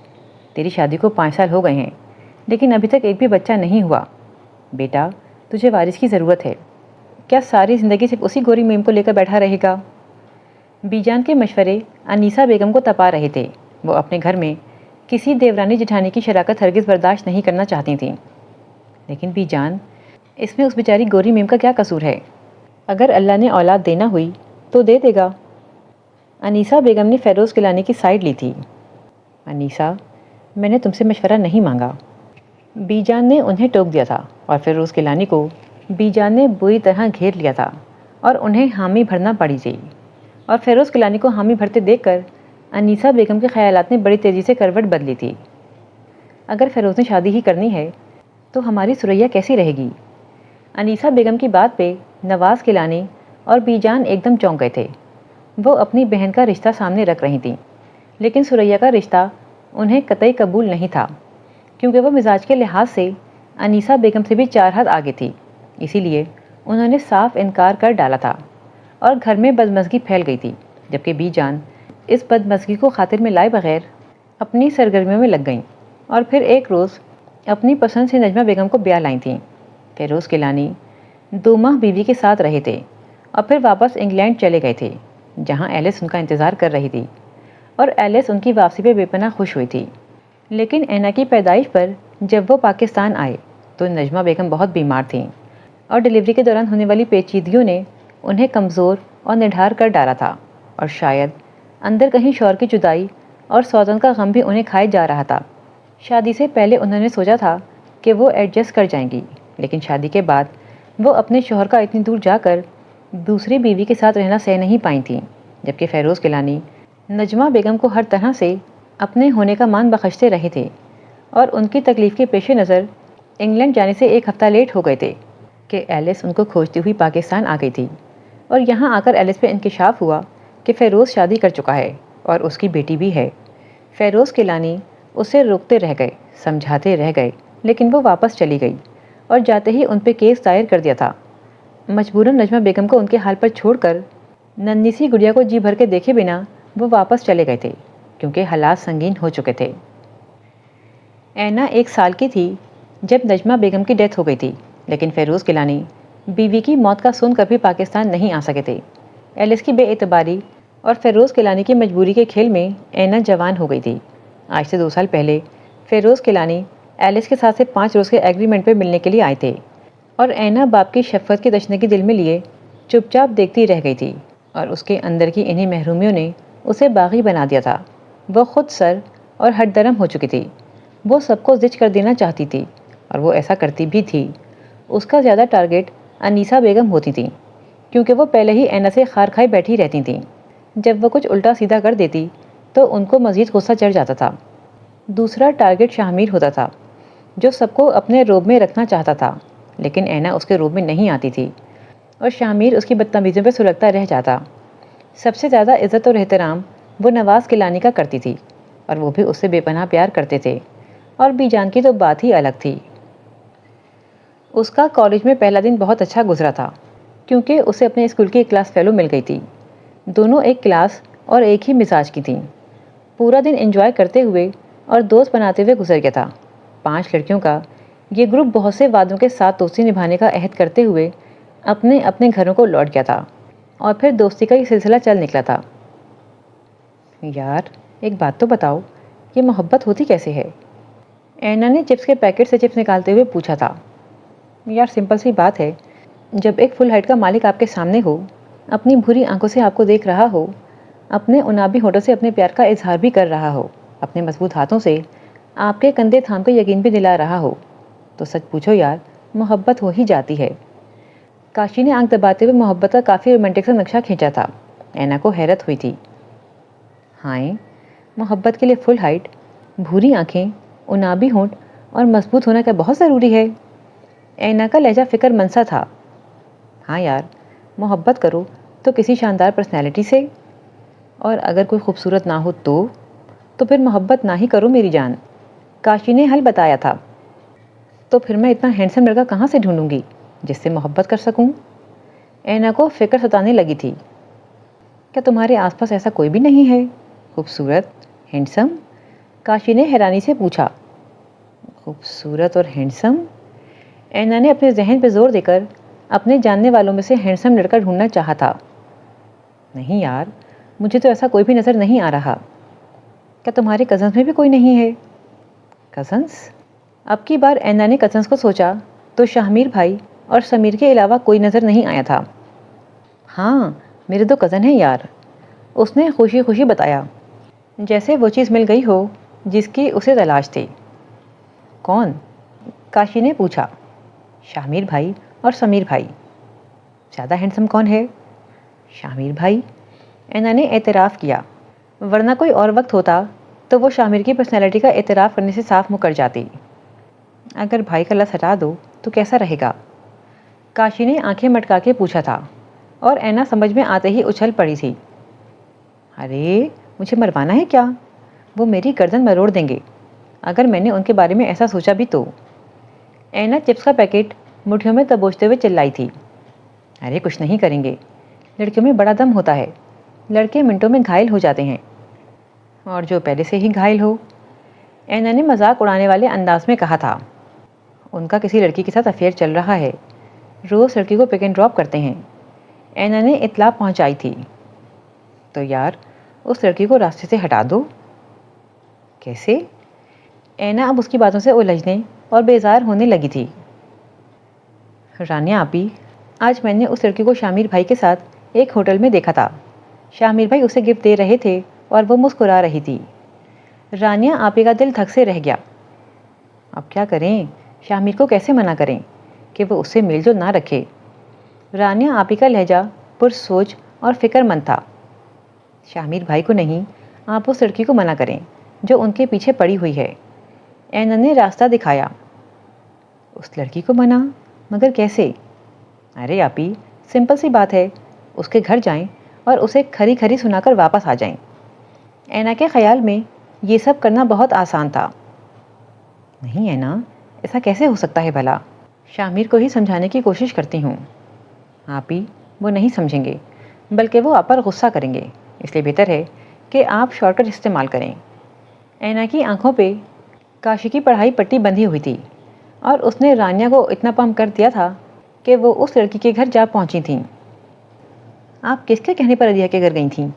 تیری شادی کو 5 سال ہو گئے ہیں، لیکن ابھی تک ایک بھی بچہ نہیں ہوا۔ بیٹا، تجھے وارث کی ضرورت ہے، کیا ساری زندگی صرف اسی گوری میم کو لے کر بیٹھا رہے گا؟ بی جان کے مشورے انیسہ بیگم کو تپا رہے تھے۔ وہ اپنے گھر میں کسی دیورانی جٹھانی کی شراکت ہرگز برداشت نہیں کرنا چاہتی تھیں۔ لیکن بی جان، اس میں اس بیچاری گوری میم کا کیا قصور ہے؟ اگر اللہ نے اولاد دینا ہوئی تو دے دے گا۔ انیسہ بیگم نے فیروز گیلانی کی سائیڈ لی تھی۔ انیسہ، میں نے تم سے مشورہ نہیں مانگا، بی جان نے انہیں ٹوک دیا تھا، اور فیروز گیلانی کو بی جان نے بری طرح گھیر لیا تھا، اور انہیں حامی بھرنا پڑی تھی۔ اور فیروز گیلانی کو حامی بھرتے دیکھ کر انیسہ بیگم کے خیالات نے بڑی تیزی سے کروٹ بدلی تھی۔ اگر فیروز نے شادی ہی کرنی ہے تو ہماری سریا کیسی رہے گی؟ انیسہ بیگم کی بات پہ نواز گیلانی اور بی جان ایک دم چونک گئے تھے۔ وہ اپنی بہن کا رشتہ سامنے رکھ رہی تھیں، لیکن سریا کا رشتہ انہیں قطعی قبول نہیں تھا، کیونکہ وہ مزاج کے لحاظ سے انیسہ بیگم سے بھی 4 ہاتھ آگے تھی۔ اسی لیے انہوں نے صاف انکار کر ڈالا تھا اور گھر میں بدمزگی پھیل گئی تھی، جبکہ بی جان اس بدمزگی کو خاطر میں لائے بغیر اپنی سرگرمیوں میں لگ گئیں، اور پھر ایک روز اپنی پسند سے نجمہ بیگم کو بیاہ لائیں تھیں۔ فیروز کیلانی 2 ماہ بیوی کے ساتھ رہے تھے اور پھر واپس انگلینڈ چلے گئے تھے، جہاں ایلس ان کا انتظار کر رہی تھی، اور ایلس ان کی واپسی پہ بے پناہ خوش ہوئی تھی۔ لیکن اینا کی پیدائش پر جب وہ پاکستان آئے تو نجمہ بیگم بہت بیمار تھیں، اور ڈیلیوری کے دوران ہونے والی پیچیدگیوں نے انہیں کمزور اور نڈھال کر ڈالا تھا، اور شاید اندر کہیں شوہر کی جدائی اور سوتن کا غم بھی انہیں کھائے جا رہا تھا۔ شادی سے پہلے انہوں نے سوچا تھا کہ وہ ایڈجسٹ کر جائیں گی، لیکن شادی کے بعد وہ اپنے شوہر کا اتنی دور جا کر دوسری بیوی کے ساتھ رہنا سہ نہیں پائیں تھیں، جبکہ فیروز کیلانی نجمہ بیگم کو ہر طرح سے اپنے ہونے کا مان بخشتے رہے تھے، اور ان کی تکلیف کے پیش نظر انگلینڈ جانے سے 1 ہفتہ لیٹ ہو گئے تھے کہ ایلس ان کو کھوجتی ہوئی پاکستان آ گئی تھی، اور یہاں آ کر ایلس پہ انکشاف ہوا کہ فیروز شادی کر چکا ہے اور اس کی بیٹی بھی ہے۔ فیروز کیلانی اسے روکتے رہ گئے، سمجھاتے رہ گئے، لیکن وہ واپس چلی گئی اور جاتے ہی ان پہ کیس دائر کر دیا تھا۔ مجبوراً نجمہ بیگم کو ان کے حال پر چھوڑ کر ننھی سی گڑیا کو جی بھر کے دیکھے بنا وہ واپس چلے گئے تھے، کیونکہ حالات سنگین ہو چکے تھے۔ اینا 1 سال کی تھی جب نجمہ بیگم کی ڈیتھ ہو گئی تھی، لیکن فیروز کیلانی بیوی کی موت کا سن کر بھی پاکستان نہیں آ سکے تھے۔ ایلس کی بے اعتباری اور فیروز کیلانی کی مجبوری کے کھیل میں اینا جوان ہو گئی تھی۔ آج سے 2 سال پہلے فیروز کیلانی ایلس کے ساتھ سے 5 روز کے ایگریمنٹ پہ ملنے کے لیے آئے تھے، اور اینا باپ کی شفقت کی تشنگی دل میں لیے چپ چاپ دیکھتی رہ گئی تھی، اور اس کے اندر کی انہی محرومیوں نے اسے باغی بنا دیا تھا۔ وہ خود سر اور ہٹ درم ہو چکی تھی، وہ سب کو زچ کر دینا چاہتی تھی، اور وہ ایسا کرتی بھی تھی۔ اس کا زیادہ ٹارگٹ انیسہ بیگم ہوتی تھیں، کیونکہ وہ پہلے ہی اینا سے خار کھائے بیٹھی رہتی تھیں۔ جب وہ کچھ الٹا سیدھا کر دیتی تو ان کو مزید غصہ چڑھ جاتا تھا۔ دوسرا ٹارگٹ شاہ میر ہوتا تھا، جو سب کو اپنے روب میں رکھنا چاہتا تھا، لیکن اینا اس کے روب میں نہیں آتی تھی، اور شاہ میر اس کی بدتمیزیوں پہ سلگتا رہ جاتا۔ سب سے زیادہ عزت اور احترام وہ نواز کیلانی کا کرتی تھی، اور وہ بھی اس سے بے پناہ پیار کرتے تھے، اور بی جان کی تو بات ہی الگ تھی۔ اس کا کالج میں پہلا دن بہت اچھا گزرا تھا، کیونکہ اسے اپنے اسکول کی ایک کلاس فیلو مل گئی تھی۔ دونوں ایک کلاس اور ایک ہی مزاج کی تھیں۔ پورا دن انجوائے کرتے ہوئے اور دوست بناتے ہوئے گزر گیا تھا۔ 5 لڑکیوں کا یہ گروپ بہت سے وعدوں کے ساتھ دوستی نبھانے کا عہد کرتے ہوئے اپنے اپنے گھروں کو لوٹ گیا تھا، اور پھر دوستی کا یہ سلسلہ چل نکلا تھا۔ یار ایک بات تو بتاؤ، یہ محبت ہوتی کیسے ہے؟ اینا نے چپس کے پیکٹ سے چپس نکالتے ہوئے پوچھا تھا۔ یار سمپل سی بات ہے، جب ایک فل ہائٹ کا مالک آپ کے سامنے ہو، اپنی بھوری آنکھوں سے آپ کو دیکھ رہا ہو، اپنے انابی ہونٹوں سے اپنے پیار کا اظہار بھی کر رہا ہو، اپنے مضبوط ہاتھوں سے آپ کے کندھے تھام کے یقین بھی دلا رہا ہو، تو سچ پوچھو یار محبت ہو ہی جاتی ہے۔ کاشی نے آنکھ دباتے ہوئے محبت کا کافی رومانٹک سا نقشہ کھینچا تھا۔ اینا کو حیرت ہوئی تھی۔ ہائیں، محبت کے لیے فل ہائٹ، بھوری آنکھیں، انابی ہونٹ اور مضبوط ہونا کیا بہت ضروری ہے؟ اینا کا لہجہ فکر مند سا تھا۔ ہاں یار، محبت کرو تو کسی شاندار پرسنالٹی سے، اور اگر کوئی خوبصورت نہ ہو تو پھر محبت نہ ہی کرو میری جان۔ کاشی نے حل بتایا تھا۔ تو پھر میں اتنا ہینڈسم لڑکا کہاں سے ڈھونڈوں گی جس سے محبت کر سکوں؟ اینا کو فکر ستانے لگی تھی۔ کیا تمہارے آس پاس ایسا کوئی بھی نہیں ہے خوبصورت، ہینڈسم؟ کاشی نے حیرانی سے پوچھا۔ خوبصورت اور ہینڈسم؟ اینا نے اپنے ذہن پہ زور دے کر اپنے جاننے والوں میں سے ہینڈسم لڑکا ڈھونڈنا چاہا تھا۔ نہیں یار، مجھے تو ایسا کوئی بھی نظر نہیں آ رہا۔ کیا تمہارے کزنس میں بھی کوئی نہیں ہے؟ کزنس؟ اب کی بار اینا نے کزنس کو سوچا تو شاہ-میر بھائی اور سمیر کے علاوہ کوئی نظر نہیں آیا تھا۔ ہاں، میرے 2 کزن ہیں یار، اس نے خوشی خوشی بتایا، جیسے وہ چیز مل گئی ہو جس کی اسے تلاش تھی۔ کون؟ کاشی نے پوچھا۔ شاہ-میر بھائی اور سمیر بھائی۔ زیادہ ہینڈسم کون ہے؟ شاہ-میر بھائی، اینا نے اعتراف کیا، ورنہ کوئی اور وقت ہوتا تو وہ شاہ-میر کی پرسنالٹی کا اعتراف کرنے سے صاف مکر جاتی۔ اگر بھائی کا لفظ ہٹا دو تو کیسا رہے گا؟ کاشی نے آنکھیں مٹکا کے پوچھا تھا، اور اینا سمجھ میں آتے ہی اچھل پڑی تھی۔ ارے مجھے مروانا ہے کیا؟ وہ میری گردن مروڑ دیں گے اگر میں نے ان کے بارے میں ایسا سوچا بھی تو۔ اینا چپس کا پیکٹ مٹھیوں میں دبوچتے ہوئے چلائی تھی۔ ارے کچھ نہیں کریں گے، لڑکیوں میں بڑا دم ہوتا ہے، لڑکے منٹوں میں گھائل ہو جاتے ہیں، اور جو پہلے سے ہی گھائل ہو۔ اینا نے مذاق اڑانے والے انداز میں کہا تھا۔ ان کا کسی لڑکی کے ساتھ افیئر چل رہا ہے، روز لڑکی کو پک اینڈ ڈراپ کرتے ہیں، اینا نے اطلاع پہنچائی تھی۔ تو یار اس لڑکی کو راستے سے ہٹا دو۔ کیسے؟ اینا اب اس کی باتوں سے الجھنے اور بیزار ہونے لگی تھی۔ رانیہ آپی، آج میں نے اس لڑکی کو شامیر بھائی کے ساتھ ایک ہوٹل میں دیکھا تھا۔ شامیر بھائی اسے گفٹ دے رہے تھے اور وہ مسکرا رہی تھی۔ رانیہ آپی کا دل دھک سے رہ گیا۔ اب کیا کریں؟ شامیر کو کیسے منع کریں کہ وہ اس سے میل جول نہ رکھے؟ رانیہ آپی کا لہجہ پرسوچ اور فکر مند تھا۔ شامیر بھائی کو نہیں، آپ اس لڑکی کو منع کریں جو ان کے پیچھے پڑی ہوئی ہے۔ اینا نے راستہ دکھایا۔ اس لڑکی کو منع؟ مگر کیسے؟ ارے آپی، سمپل سی بات ہے، اس کے گھر جائیں اور اسے کھری کھری سنا کر واپس آ جائیں۔ اینا کے خیال میں یہ سب کرنا بہت آسان تھا۔ نہیں اینا، ایسا کیسے ہو سکتا ہے بھلا؟ شامیر کو ہی سمجھانے کی کوشش کرتی ہوں۔ آپی، وہ نہیں سمجھیں گے، بلکہ وہ آپ پر غصہ کریں گے، اس لیے بہتر ہے کہ آپ شارٹ کٹ استعمال کریں۔ اینا کی آنکھوں پہ کاشی کی پڑھائی پٹی بندھی ہوئی تھی اور اس نے رانیہ کو اتنا پمپ کر دیا تھا کہ وہ اس لڑکی کے گھر جا پہنچی تھیں۔ آپ کس کے کہنے پر علیہ کے گھر گئی تھیں؟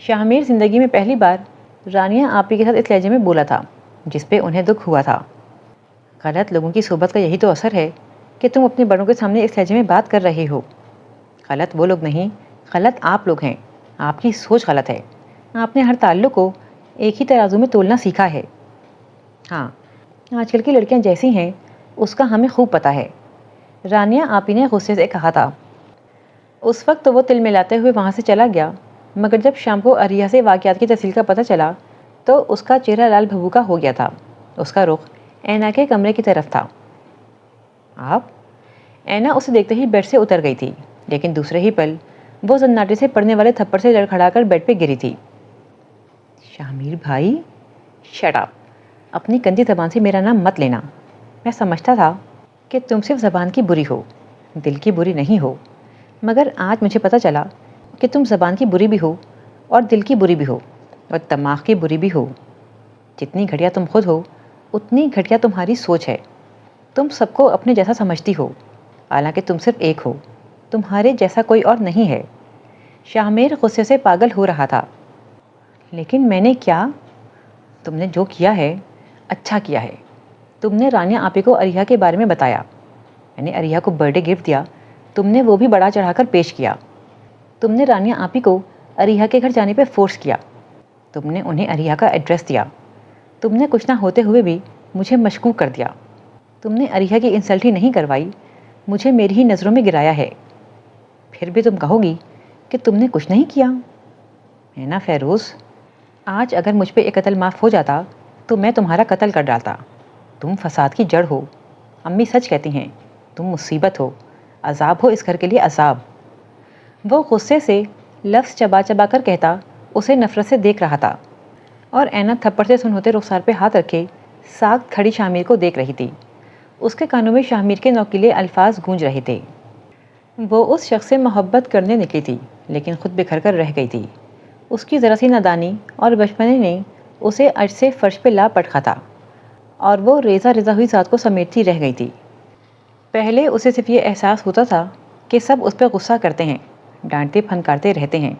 شامیر زندگی میں پہلی بار رانیہ آپی کے ساتھ اس لہجے میں بولا تھا جس پہ انہیں دکھ ہوا تھا۔ غلط لوگوں کی صحبت کا یہی تو اثر ہے کہ تم اپنے بڑوں کے سامنے اس لہجے میں بات کر رہے ہو۔ غلط وہ لوگ نہیں، غلط آپ لوگ ہیں، آپ کی سوچ غلط ہے۔ آپ نے ہر تعلق کو ایک ہی ترازو میں تولنا سیکھا ہے۔ ہاں، آج کل کی لڑکیاں جیسی ہیں اس کا ہمیں خوب پتہ ہے، رانیہ آپی نے غصے سے کہا تھا۔ اس وقت تو وہ تل ملاتے ہوئے وہاں سے چلا گیا، مگر جب شام کو عریہ سے واقعات کی تفصیل کا پتہ چلا تو اس کا چہرہ لال بھبوکا ہو گیا تھا۔ اس کا رخ اینا کے کمرے کی طرف تھا۔ آپ؟ اینا اسے دیکھتے ہی بیڈ سے اتر گئی تھی، لیکن دوسرے ہی پل وہ زناٹے سے پڑنے والے تھپڑ سے لڑکھڑا کر بیڈ پہ گری تھی۔ شامیر بھائی، شٹ اپ! اپنی گندی زبان سے میرا نام مت لینا۔ میں سمجھتا تھا کہ تم صرف زبان کی بری ہو، دل کی بری نہیں ہو، مگر آج مجھے پتہ چلا کہ تم زبان کی بری بھی ہو اور دل کی بری بھی ہو اور دماغ کی بری بھی ہو۔ جتنی گھٹیا تم خود ہو اتنی گھٹیا تمہاری سوچ ہے۔ تم سب کو اپنے جیسا سمجھتی ہو، حالانکہ تم صرف ایک ہو، تمہارے جیسا کوئی اور نہیں ہے۔ شامیر غصے سے پاگل ہو رہا تھا۔ لیکن میں نے کیا؟ تم نے جو کیا ہے اچھا کیا ہے۔ تم نے رانیہ آپی کو عریہ کے بارے میں بتایا، میں نے عریہ کو برتھ ڈے گفٹ دیا، تم نے وہ بھی بڑا چڑھا کر پیش کیا۔ تم نے رانیہ آپی کو عریہ کے گھر جانے پہ فورس کیا، تم نے انہیں عریہ کا ایڈریس دیا، تم نے کچھ نہ ہوتے ہوئے بھی مجھے مشکوک کر دیا، تم نے عریہ کی انسلٹ ہی نہیں کروائی، مجھے میری ہی نظروں میں گرایا ہے۔ پھر بھی تم کہو گی کہ تم نے کچھ نہیں کیا؟ ہے نا فیروز، آج اگر مجھ پہ ایک قتل معاف ہو جاتا تو میں تمہارا قتل کر ڈالتا۔ تم فساد کی جڑ ہو، امی سچ کہتی ہیں، تم مصیبت ہو، عذاب ہو اس گھر کے لیے عذاب۔ وہ غصے سے لفظ چبا چبا کر کہتا اسے نفرت سے دیکھ رہا تھا، اور اینا تھپڑ سے سن ہوتے رخسار پہ ہاتھ رکھے ساکت کھڑی شامیر کو دیکھ رہی تھی۔ اس کے کانوں میں شامیر کے نوکیلے الفاظ گونج رہے تھے۔ وہ اس شخص سے محبت کرنے نکلی تھی لیکن خود بکھر کر رہ گئی تھی۔ اس کی ذرا سی نادانی اور بچپنے نے اسے اج سے فرش پہ لا پٹکا تھا، اور وہ ریزہ ریزہ ہوئی ذات کو سمیٹتی رہ گئی تھی۔ پہلے اسے صرف یہ احساس ہوتا تھا کہ سب اس پہ غصہ کرتے ہیں، ڈانٹتے پھنکارتے رہتے ہیں،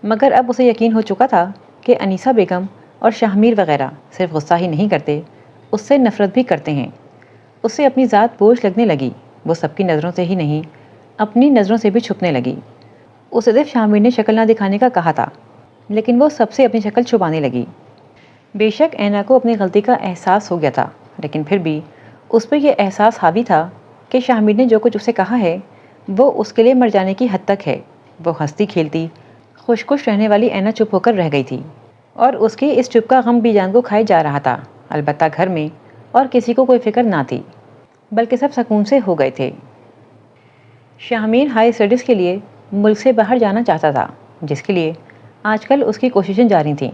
مگر اب اسے یقین ہو چکا تھا کہ انیسہ بیگم اور شامیر وغیرہ صرف غصہ ہی نہیں کرتے، اس سے نفرت بھی کرتے ہیں۔ اسے اپنی ذات بوجھ لگنے لگی، وہ سب کی نظروں سے ہی نہیں اپنی نظروں سے بھی چھپنے لگی۔ اسے صرف شامیر نے شکل نہ دکھانے کا کہا تھا، لیکن وہ سب سے اپنی شکل چھپانے لگی۔ بے شک اینا کو اپنی غلطی کا احساس ہو گیا تھا، لیکن پھر بھی اس پہ یہ احساس حاوی تھا کہ شامیر نے جو کچھ اسے کہا ہے وہ اس کے لیے مر جانے کی حد تک ہے۔ وہ ہنستی کھیلتی خوش خوش رہنے والی اینا چپ ہو کر رہ گئی تھی، اور اس کی اس چپ کا غم بھی جان کو کھائے جا رہا تھا۔ البتہ گھر میں اور کسی کو کوئی فکر نہ تھی، بلکہ سب سکون سے ہو گئے تھے۔ شامیر ہائی اسٹڈیز کے لیے ملک سے باہر جانا چاہتا تھا، جس کے لیے آج کل اس کی کوششیں جاری تھیں۔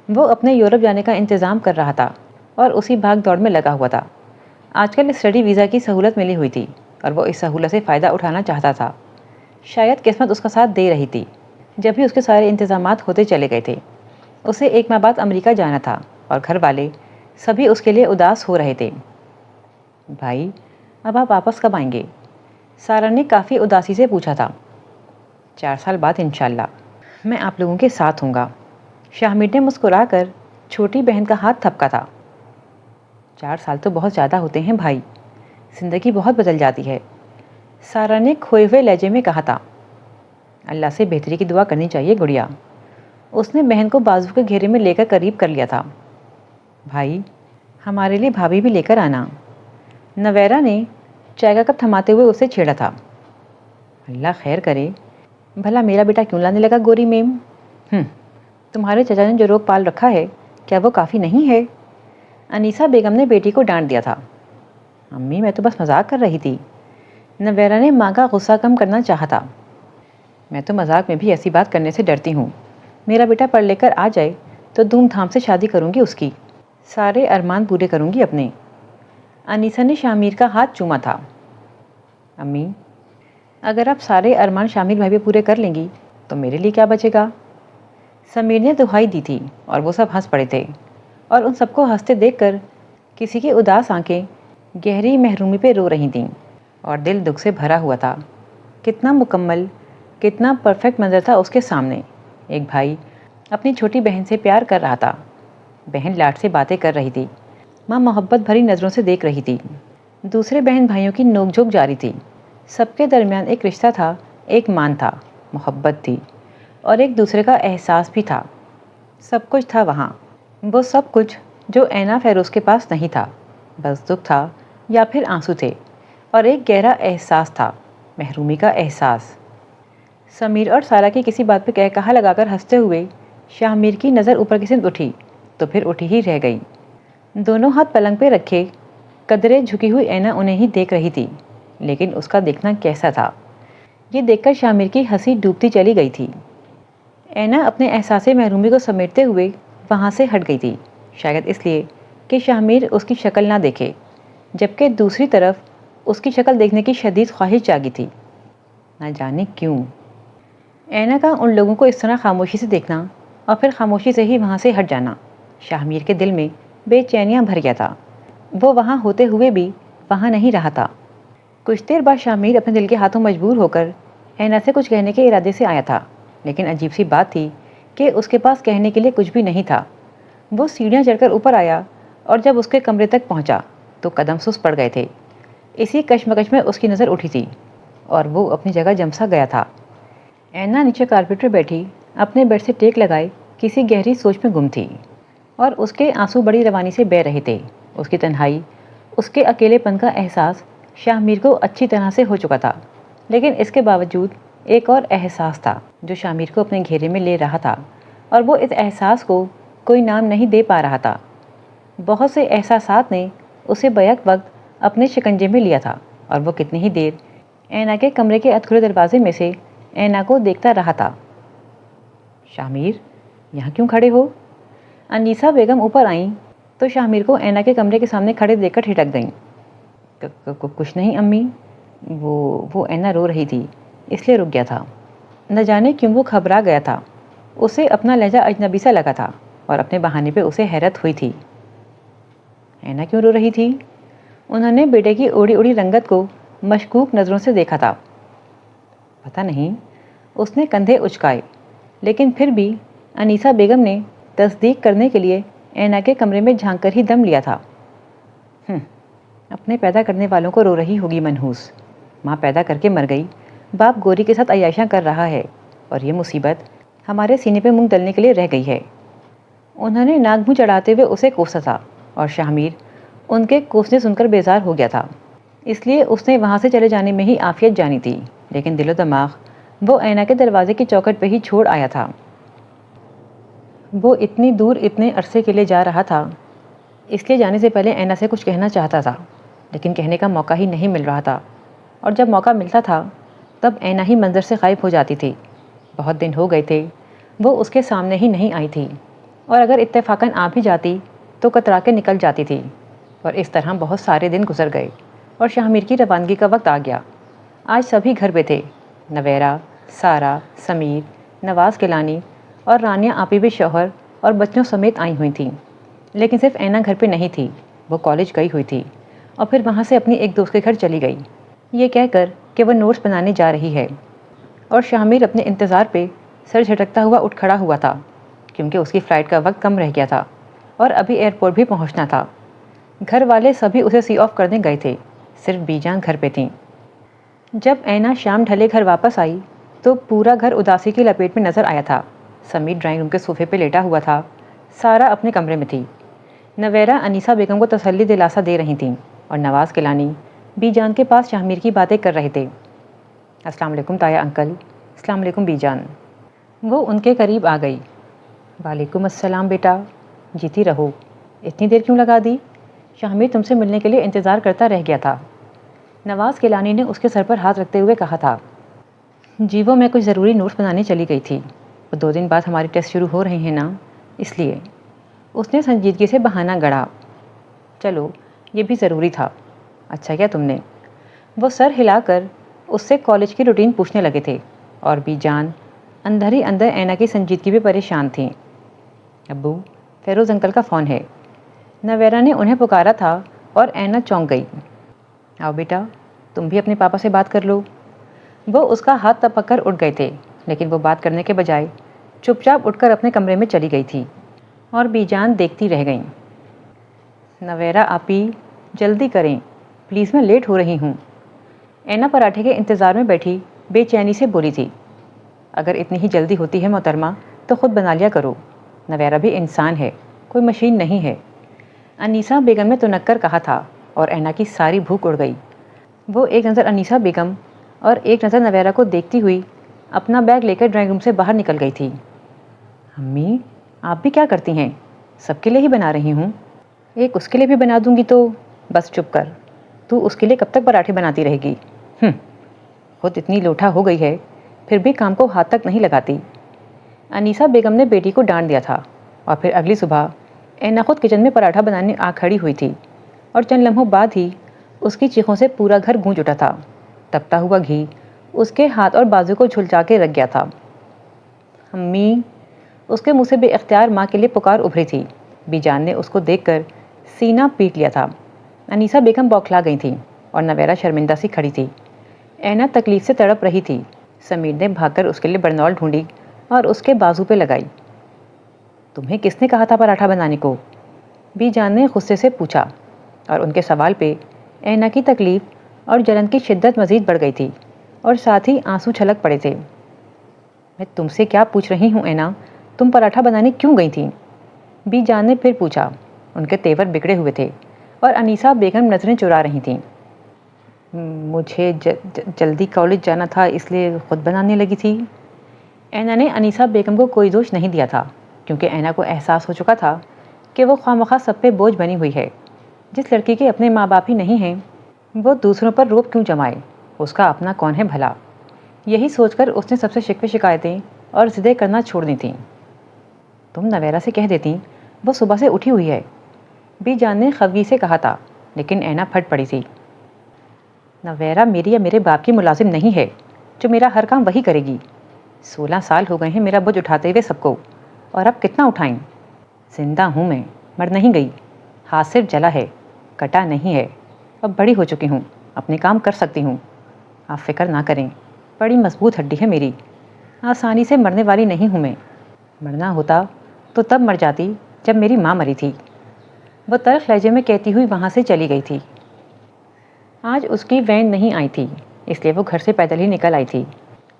وہ اپنے یورپ جانے کا انتظام کر رہا تھا اور اسی بھاگ دوڑ میں لگا ہوا تھا۔ آج کل اسٹڈی ویزا کی سہولت ملی ہوئی تھی اور وہ اس سہولت سے فائدہ اٹھانا چاہتا تھا۔ شاید قسمت اس کا ساتھ دے رہی تھی، جب بھی اس کے سارے انتظامات ہوتے چلے گئے تھے۔ اسے 1 ماہ بعد امریکہ جانا تھا اور گھر والے سبھی اس کے لیے اداس ہو رہے تھے۔ بھائی، اب آپ واپس کب آئیں گے؟ سارہ نے کافی اداسی سے پوچھا تھا۔ 4 سال بعد انشاءاللہ، میں آپ لوگوں کے ساتھ ہوں گا۔ شاہ میر نے مسکرا کر چھوٹی بہن کا ہاتھ تھپکا تھا۔ 4 سال تو بہت زیادہ ہوتے ہیں بھائی، زندگی بہت بدل جاتی ہے، سارہ نے کھوئے ہوئے لہجے میں کہا تھا۔ اللہ سے بہتری کی دعا کرنی چاہیے گڑیا۔ اس نے بہن کو بازو کے گھیرے میں لے کر قریب کر لیا تھا۔ بھائی، ہمارے لیے بھابھی بھی لے کر آنا، نویرا نے چائے کا کپ تھماتے ہوئے اسے چھیڑا تھا۔ اللہ خیر کرے، بھلا میرا بیٹا کیوں لانے لگا گوری میم؟ تمہارے چچا نے جو روگ پال رکھا ہے، کیا وہ کافی نہیں ہے؟ انیسہ بیگم نے بیٹی کو ڈانٹ دیا تھا۔ امی، میں تو بس مذاق کر رہی تھی۔ نویرا نے ماں کا غصہ کم کرنا چاہا تھا۔ میں تو مذاق میں بھی ایسی بات کرنے سے ڈرتی ہوں۔ میرا بیٹا پڑھ لے کر آ جائے تو دھوم دھام سے شادی کروں گی اس کی، سارے ارمان پورے کروں گی اپنے۔ انیسہ نے شامیر کا ہاتھ چوما تھا۔ امی، اگر آپ سارے ارمان شامیر بھائی پورے کر لیں گی تو میرے لیے کیا بچے گا؟ سمیر نے دہائی دی تھی اور وہ سب ہنس پڑے تھے، اور ان سب کو ہنستے دیکھ کر کسی کی اداس آنکھیں گہری محرومی پہ رو رہی تھیں اور دل دکھ سے بھرا ہوا تھا۔ کتنا مکمل، کتنا پرفیکٹ منظر تھا اس کے سامنے۔ ایک بھائی اپنی چھوٹی بہن سے پیار کر رہا تھا، بہن لاڈ سے باتیں کر رہی تھی، ماں محبت بھری نظروں سے دیکھ رہی تھی، دوسرے بہن بھائیوں کی نوک جھوک جاری تھی۔ سب کے درمیان ایک رشتہ تھا، ایک مان تھا، محبت تھی، اور ایک دوسرے کا احساس بھی تھا۔ سب کچھ تھا وہاں، وہ سب کچھ جو اینا فیروز کے پاس نہیں تھا۔ بس دکھ تھا یا پھر آنسو تھے، اور ایک گہرا احساس تھا، محرومی کا احساس۔ سمیر اور سارہ کی کسی بات پہ کہہ کہا لگا کر ہنستے ہوئے شاہ میر کی نظر اوپر کی سمت اٹھی تو پھر اٹھی ہی رہ گئی۔ دونوں ہاتھ پلنگ پہ رکھے قدرے جھکی ہوئی اینا انہیں ہی دیکھ رہی تھی، لیکن اس کا دیکھنا کیسا تھا، یہ دیکھ کر شاہ میر کی ہنسی ڈوبتی چلی گئی تھی۔ اینا اپنے احساس محرومی کو سمیٹتے ہوئے وہاں سے ہٹ گئی تھی، شاید اس لیے کہ شاہ میر اس کی شکل نہ دیکھے، جبکہ دوسری طرف اس کی شکل دیکھنے کی شدید خواہش جاگی تھی۔ نہ جانے کیوں اینا کا ان لوگوں کو اس طرح خاموشی سے دیکھنا اور پھر خاموشی سے ہی وہاں سے ہٹ جانا شاہ میر کے دل میں بے چینیاں بھر گیا تھا۔ وہ وہاں ہوتے ہوئے بھی وہاں نہیں رہا تھا۔ کچھ دیر بعد شاہ میر اپنے دل کے ہاتھوں مجبور ہو کر اینا سے کچھ کہنے کے ارادے سے آیا تھا، لیکن عجیب سی بات تھی کہ اس کے پاس کہنے کے لیے کچھ بھی نہیں تھا۔ وہ سیڑھیاں چڑھ کر اوپر آیا اور جب اس کے کمرے تک پہنچا تو قدم سست پڑ گئے تھے۔ اسی کشمکش میں اس کی نظر اٹھی تھی اور وہ اپنی جگہ جم سا گیا تھا۔ اینا نیچے کارپیٹ پہ بیٹھی اپنے بیڈ سے ٹیک لگائے کسی گہری سوچ میں گم تھی، اور اس کے آنسو بڑی روانی سے بہہ رہے تھے۔ اس کی تنہائی، اس کے اکیلے پن کا احساس شاہ میر کو اچھی طرح سے ہو چکا تھا، لیکن اس کے باوجود ایک اور احساس تھا جو شاہ میر کو اپنے گھیرے میں لے رہا تھا، اور وہ اس احساس کو کوئی نام نہیں دے پا رہا تھا۔ بہت سے احساسات نے اسے بیک وقت اپنے شکنجے میں لیا تھا، اور وہ کتنی ہی دیر اینا کے کمرے کے ادھورے دروازے میں سے اینا کو دیکھتا رہا تھا۔ شاہ میر، یہاں کیوں کھڑے ہو؟ انیسہ بیگم اوپر آئیں تو شاہ میر کو اینا کے کمرے کے سامنے کھڑے دیکھ کر ٹھٹک گئیں۔ کچھ نہیں امی، وہ اینا رو رہی تھی اس لیے رک گیا تھا۔ نہ جانے کیوں وہ گھبرا گیا تھا، اسے اپنا لہجہ اجنبی سا لگا تھا اور اپنے بہانے پہ اسے حیرت ہوئی تھی۔ اینا کیوں رو رہی تھی؟ انہوں نے بیٹے کی اڑی اڑی رنگت کو مشکوک نظروں سے دیکھا تھا۔ پتہ نہیں، اس نے کندھے اچکائے، لیکن پھر بھی انیسہ بیگم نے تصدیق کرنے کے لیے اینا کے کمرے میں جھانک کر ہی دم لیا تھا۔ اپنے پیدا کرنے والوں کو رو رہی ہوگی منحوس، ماں پیدا کر کے مر گئی، باپ گوری کے ساتھ عیاشیاں کر رہا ہے، اور یہ مصیبت ہمارے سینے پہ مونگ ڈلنے کے لیے رہ گئی ہے۔ انہوں نے ناک منہ چڑھاتے ہوئے اسے کوسا تھا، اور شاہ میر ان کے کوسنے سن کر بیزار ہو گیا تھا، اس لیے اس نے وہاں سے چلے جانے میں ہی عافیت جانی تھی، لیکن دل و دماغ وہ اینا کے دروازے کی چوکھٹ پہ ہی چھوڑ آیا تھا۔ وہ اتنی دور اتنے عرصے کے لیے جا رہا تھا، اس لیے جانے سے پہلے اینا سے کچھ کہنا چاہتا تھا، لیکن کہنے کا موقع ہی نہیں مل رہا تھا، اور جب موقع ملتا تھا تب اینا ہی منظر سے غائب ہو جاتی تھی۔ بہت دن ہو گئے تھے وہ اس کے سامنے ہی نہیں آئی تھی، اور اگر اتفاقاً آ بھی جاتی تو کترا کے نکل جاتی تھی، اور اس طرح بہت سارے دن گزر گئے اور شاہ میر کی روانگی کا وقت آ گیا۔ آج سبھی گھر پہ تھے، نویرا، سارا، سمیر، نواز کیلانی اور رانیہ آپی بھی شوہر اور بچوں سمیت آئی ہوئی تھیں، لیکن صرف اینا گھر پہ نہیں تھی، وہ کالج گئی ہوئی تھی اور پھر وہاں سے اپنی ایک دوست کے گھر چلی گئی، یہ کہہ کر کہ وہ نوٹس بنانے جا رہی ہے۔ اور شامر اپنے انتظار پہ سر جھٹکتا ہوا اٹھ کھڑا ہوا تھا، کیونکہ اس کی فلائٹ کا وقت کم رہ گیا تھا اور ابھی ایئرپورٹ بھی پہنچنا تھا۔ گھر والے سبھی اسے سی آف کرنے گئے تھے، صرف بی جان گھر پہ تھیں۔ جب اینا شام ڈھلے گھر واپس آئی تو پورا گھر اداسی کی لپیٹ میں نظر آیا تھا۔ سمیر ڈرائنگ روم کے صوفے پہ لیٹا ہوا تھا، سارا اپنے کمرے میں تھی، نویرا انیسہ بیگم کو تسلی دلاسا دے رہی تھیں اور نواز کیلانی بی جان کے پاس شامیر کی باتیں کر رہے تھے۔ السلام علیکم تایا انکل۔ السلام علیکم بی جان۔ وہ ان کے قریب آ گئی۔ وعلیکم السلام بیٹا، جیتی رہو۔ اتنی دیر کیوں لگا دی؟ شامیر تم سے ملنے کے لیے انتظار کرتا رہ گیا تھا، نواز کیلانی نے اس کے سر پر ہاتھ رکھتے ہوئے کہا تھا۔ جی وہ میں کچھ ضروری نوٹس بنانے چلی گئی تھی، وہ 2 دن بعد ہمارے ٹیسٹ شروع ہو رہے ہیں نا، اس لیے۔ اس نے سنجیدگی سے بہانہ گڑھا۔ چلو یہ بھی ضروری تھا، اچھا کیا تم نے؟ وہ سر ہلا کر اس سے کالج کی روٹین پوچھنے لگے تھے اور بی جان اندر ہی اندر اینا کی سنجیدگی پہ پریشان تھیں۔ ابو، فیروز انکل کا فون ہے۔ نویرا نے انہیں پکارا تھا اور اینا چونک گئی۔ آؤ بیٹا، تم بھی اپنے پاپا سے بات کر لو۔ وہ اس کا ہاتھ تپک کر اٹھ گئے تھے، لیکن وہ بات کرنے کے بجائے چپ چاپ اٹھ کر اپنے کمرے میں چلی گئی تھی اور بی جان دیکھتی رہ گئیں۔ نویرا آپی، جلدی کریں پلیز، میں لیٹ ہو رہی ہوں۔ اینا پراٹھے کے انتظار میں بیٹھی بے چینی سے بولی تھی۔ اگر اتنی ہی جلدی ہوتی ہے محترمہ تو خود بنا لیا کرو، نویرا بھی انسان ہے، کوئی مشین نہیں ہے، انیسہ بیگم نے تنک کر کہا تھا اور اینا کی ساری بھوک اڑ گئی۔ وہ ایک نظر انیسہ بیگم اور ایک نظر نویرا کو دیکھتی ہوئی اپنا بیگ لے کر ڈرائنگ روم سے باہر نکل گئی تھی۔ امی، آپ بھی کیا کرتی ہیں؟ سب کے لیے ہی بنا رہی ہوں، ایک اس کے لیے بھی بنا دوں گی تو۔ بس چپ کر، تو اس کے لیے کب تک پراٹھے بناتی رہے گی؟ خود اتنی لوٹا ہو گئی ہے پھر بھی کام کو ہاتھ تک نہیں لگاتی۔ انیسہ بیگم نے بیٹی کو ڈانٹ دیا تھا اور پھر اگلی صبح اینا خود کچن میں پراٹھا بنانے آ کھڑی ہوئی تھی اور چند لمحوں بعد ہی اس کی چیخوں سے پورا گھر گونج اٹھا تھا۔ تپتا ہوا گھی اس کے ہاتھ اور بازو کو جھلسا کے رکھ گیا تھا۔ امی، اس کے منہ سے بے اختیار ماں کے لیے پکار ابھری تھی۔ بی جان نے اس کو دیکھ کر سینہ پیٹ لیا تھا۔ انیسہ بیگم بوکھلا گئی تھیں اور نویرا شرمندہ سی کھڑی تھی۔ اینا تکلیف سے تڑپ رہی تھی۔ سمیر نے بھاگ کر اس کے لیے برنول ڈھونڈی اور اس کے بازو پہ لگائی۔ تمہیں کس نے کہا تھا پراٹھا بنانے کو؟ بی جان نے غصے سے پوچھا اور ان کے سوال پہ اینا کی تکلیف اور جلن کی شدت مزید بڑھ گئی تھی اور ساتھ ہی آنسو چھلک پڑے تھے۔ میں تم سے کیا پوچھ رہی ہوں اینا، تم پراٹھا بنانے کیوں گئی تھیں؟ بی جان نے پھر پوچھا۔ ان کے تیور بگڑے ہوئے تھے اور انیسہ بیگم نظریں چرا رہی تھیں۔ مجھے جلدی کالج جانا تھا اس لیے خود بنانے لگی تھی۔ اینا نے انیسہ بیگم کو کوئی دوش نہیں دیا تھا، کیونکہ اینا کو احساس ہو چکا تھا کہ وہ خواہ سب پہ بوجھ بنی ہوئی ہے۔ جس لڑکی کے اپنے ماں باپ ہی نہیں ہیں وہ دوسروں پر روب کیوں جمائے، اس کا اپنا کون ہے بھلا؟ یہی سوچ کر اس نے سب سے شکوے شکایتیں اور ضدیں کرنا چھوڑ دی تھیں۔ تم نویرا سے کہہ دیتی، وہ صبح سے اٹھی ہوئی ہے، بی جان نے خفگی سے کہا تھا، لیکن اینا پھٹ پڑی تھی۔ نویرا میری یا میرے باپ کی ملازم نہیں ہے جو میرا ہر کام وہی کرے گی۔ 16 سال ہو گئے ہیں میرا بوجھ اٹھاتے ہوئے سب کو، اور اب کتنا اٹھائیں؟ زندہ ہوں میں، مر نہیں گئی، ہاتھ صرف جلا ہے، کٹا نہیں ہے۔ اب بڑی ہو چکی ہوں، اپنے کام کر سکتی ہوں، آپ فکر نہ کریں، بڑی مضبوط ہڈی ہے میری، آسانی سے مرنے والی نہیں ہوں میں۔ مرنا ہوتا تو تب مر جاتی جب میری ماں مری تھی، وہ تلخ لہجے میں کہتی ہوئی وہاں سے چلی گئی تھی۔ آج اس کی وین نہیں آئی تھی، اس لیے وہ گھر سے پیدل ہی نکل آئی تھی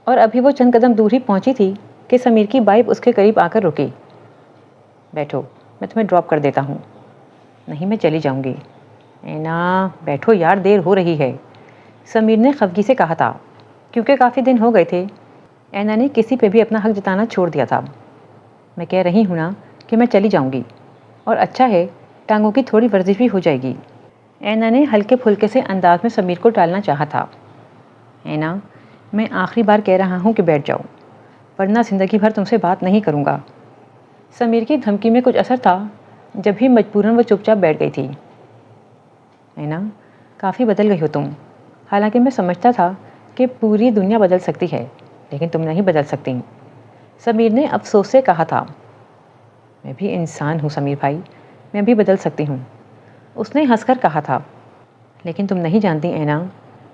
اور ابھی وہ چند قدم دور ہی پہنچی تھی کہ سمیر کی بائک اس کے قریب آ کر رکی۔ بیٹھو، میں تمہیں ڈراپ کر دیتا ہوں۔ نہیں، میں چلی جاؤں گی۔ اینا بیٹھو یار، دیر ہو رہی ہے، سمیر نے خفگی سے کہا تھا، کیونکہ کافی دن ہو گئے تھے اینا نے کسی پہ بھی اپنا حق جتانا چھوڑ دیا تھا۔ میں کہہ رہی ہوں نا کہ میں چلی جاؤں گی، اور اچھا ہے ٹانگوں کی تھوڑی ورزش بھی ہو جائے گی۔ اینا نے ہلکے پھلکے سے انداز میں سمیر کو ٹالنا چاہا تھا۔ اینا، میں آخری بار کہہ رہا ہوں کہ بیٹھ جاؤ، ورنہ زندگی بھر تم سے بات نہیں کروں گا۔ سمیر کی دھمکی میں کچھ اثر تھا، جب ہی مجبوراً وہ چپ چاپ بیٹھ گئی تھی۔ اینا، کافی بدل گئی ہو تم، حالانکہ میں سمجھتا تھا کہ پوری دنیا بدل سکتی ہے لیکن تم نہیں بدل سکتی، سمیر نے افسوس سے کہا تھا۔ میں بھی انسان ہوں سمیر بھائی، میں بھی بدل سکتی ہوں، اس نے ہنس کر کہا تھا۔ لیکن تم نہیں جانتی اینا،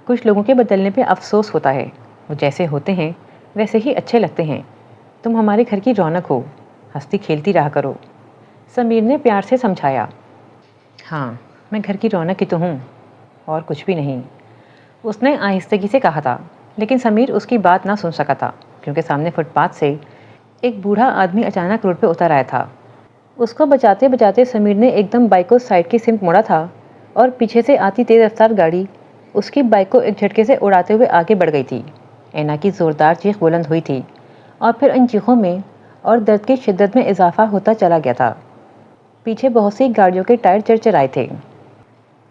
کچھ لوگوں کے بدلنے پہ افسوس ہوتا ہے، وہ جیسے ہوتے ہیں ویسے ہی اچھے لگتے ہیں۔ تم ہمارے گھر کی رونق ہو، ہنستی کھیلتی رہا کرو، سمیر نے پیار سے سمجھایا۔ ہاں میں گھر کی رونق ہی تو ہوں، اور کچھ بھی نہیں، اس نے آہستگی سے کہا تھا۔ لیکن سمیر اس کی بات نہ سن سکا تھا کیونکہ سامنے فٹ پاتھ سے ایک بوڑھا آدمی اچانک روڈ پہ اتر آیا تھا۔ اس کو بچاتے بچاتے سمیر نے ایک دم بائک کو سائڈ کی سمت موڑا تھا اور پیچھے سے آتی تیز رفتار گاڑی اس کی بائک کو ایک جھٹکے سے اڑاتے ہوئے آگے بڑھ گئی تھی۔ اینا کی زوردار چیخ بلند ہوئی تھی اور پھر ان چیخوں میں اور درد کی شدت میں اضافہ ہوتا چلا گیا تھا۔ پیچھے بہت سی گاڑیوں کے ٹائر چرچرائے تھے۔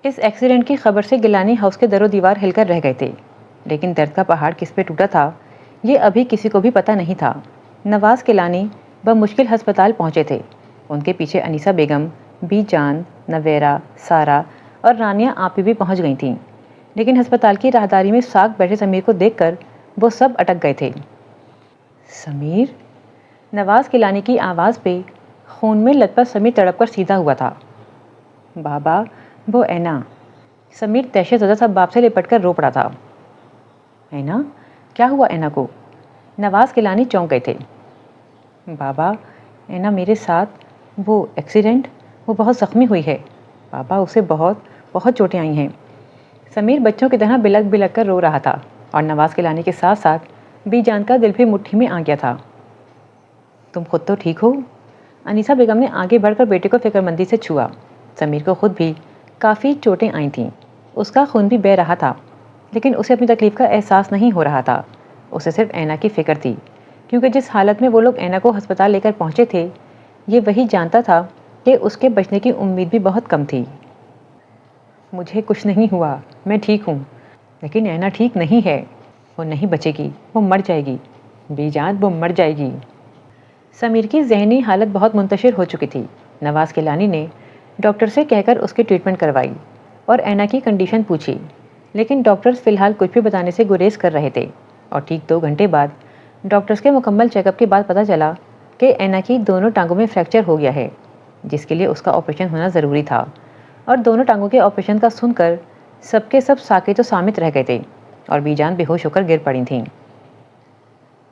اس ایکسیڈنٹ کی خبر سے گیلانی ہاؤس کے در و دیوار ہل کر رہ گئے تھے، لیکن درد کا پہاڑ کس پہ ٹوٹا تھا یہ ابھی کسی کو بھی پتہ نہیں تھا۔ نواز گیلانی بمشکل ہسپتال پہنچے تھے۔ ان کے پیچھے انیسہ بیگم، بی جان، نویرا، سارا اور رانیہ آپی بھی پہنچ گئی تھیں، لیکن ہسپتال کی راہداری میں ساکھ بیٹھے سمیر کو دیکھ کر وہ سب اٹک گئے تھے۔ سمیر؟ نواز گیلانی کی آواز پہ خون میں لت پت سمیر تڑپ کر سیدھا ہوا تھا۔ بابا، وہ اینا، سمیر دہشت زدہ سا باپ سے لپٹ کر رو پڑا تھا۔ اینا؟ کیا ہوا اینا کو؟ نواز گیلانی چونک گئے تھے۔ بابا، اینا میرے ساتھ وہ ایکسیڈنٹ، وہ بہت زخمی ہوئی ہے بابا، اسے بہت بہت چوٹیں آئی ہیں۔ سمیر بچوں کی طرح بلک بلک کر رو رہا تھا اور نواز گیلانی کے ساتھ ساتھ بی جان کا دل بھی مٹھی میں آ گیا تھا۔ تم خود تو ٹھیک ہو؟ انیسہ بیگم نے آگے بڑھ کر بیٹے کو فکر مندی سے چھوا۔ سمیر کو خود بھی کافی چوٹیں آئی تھیں، اس کا خون بھی بہہ رہا تھا، لیکن اسے اپنی تکلیف کا احساس نہیں ہو رہا تھا۔ اسے صرف اینا کی فکر تھی، کیونکہ جس حالت میں وہ لوگ اینا کو ہسپتال لے کر پہنچے تھے یہ وہی جانتا تھا کہ اس کے بچنے کی امید بھی بہت کم تھی۔ مجھے کچھ نہیں ہوا، میں ٹھیک ہوں، لیکن اینا ٹھیک نہیں ہے، وہ نہیں بچے گی، وہ مر جائے گی، بی جان وہ مر جائے گی۔ سمیر کی ذہنی حالت بہت منتشر ہو چکی تھی۔ نواز گیلانی نے ڈاکٹر سے کہہ کر اس کی ٹریٹمنٹ کروائی اور اینا کی کنڈیشن پوچھی، لیکن ڈاکٹرز فی الحال کچھ بھی بتانے سے گریز کر رہے تھے۔ اور ٹھیک 2 گھنٹے بعد ڈاکٹرز کے مکمل چیک اپ کے بعد پتہ چلا کہ اینا کی دونوں ٹانگوں میں فریکچر ہو گیا ہے، جس کے لیے اس کا آپریشن ہونا ضروری تھا۔ اور دونوں ٹانگوں کے آپریشن کا سن کر سب کے سب ساکت و صامت رہ گئے تھے اور بی جان بے ہوش ہو کر گر پڑی تھیں۔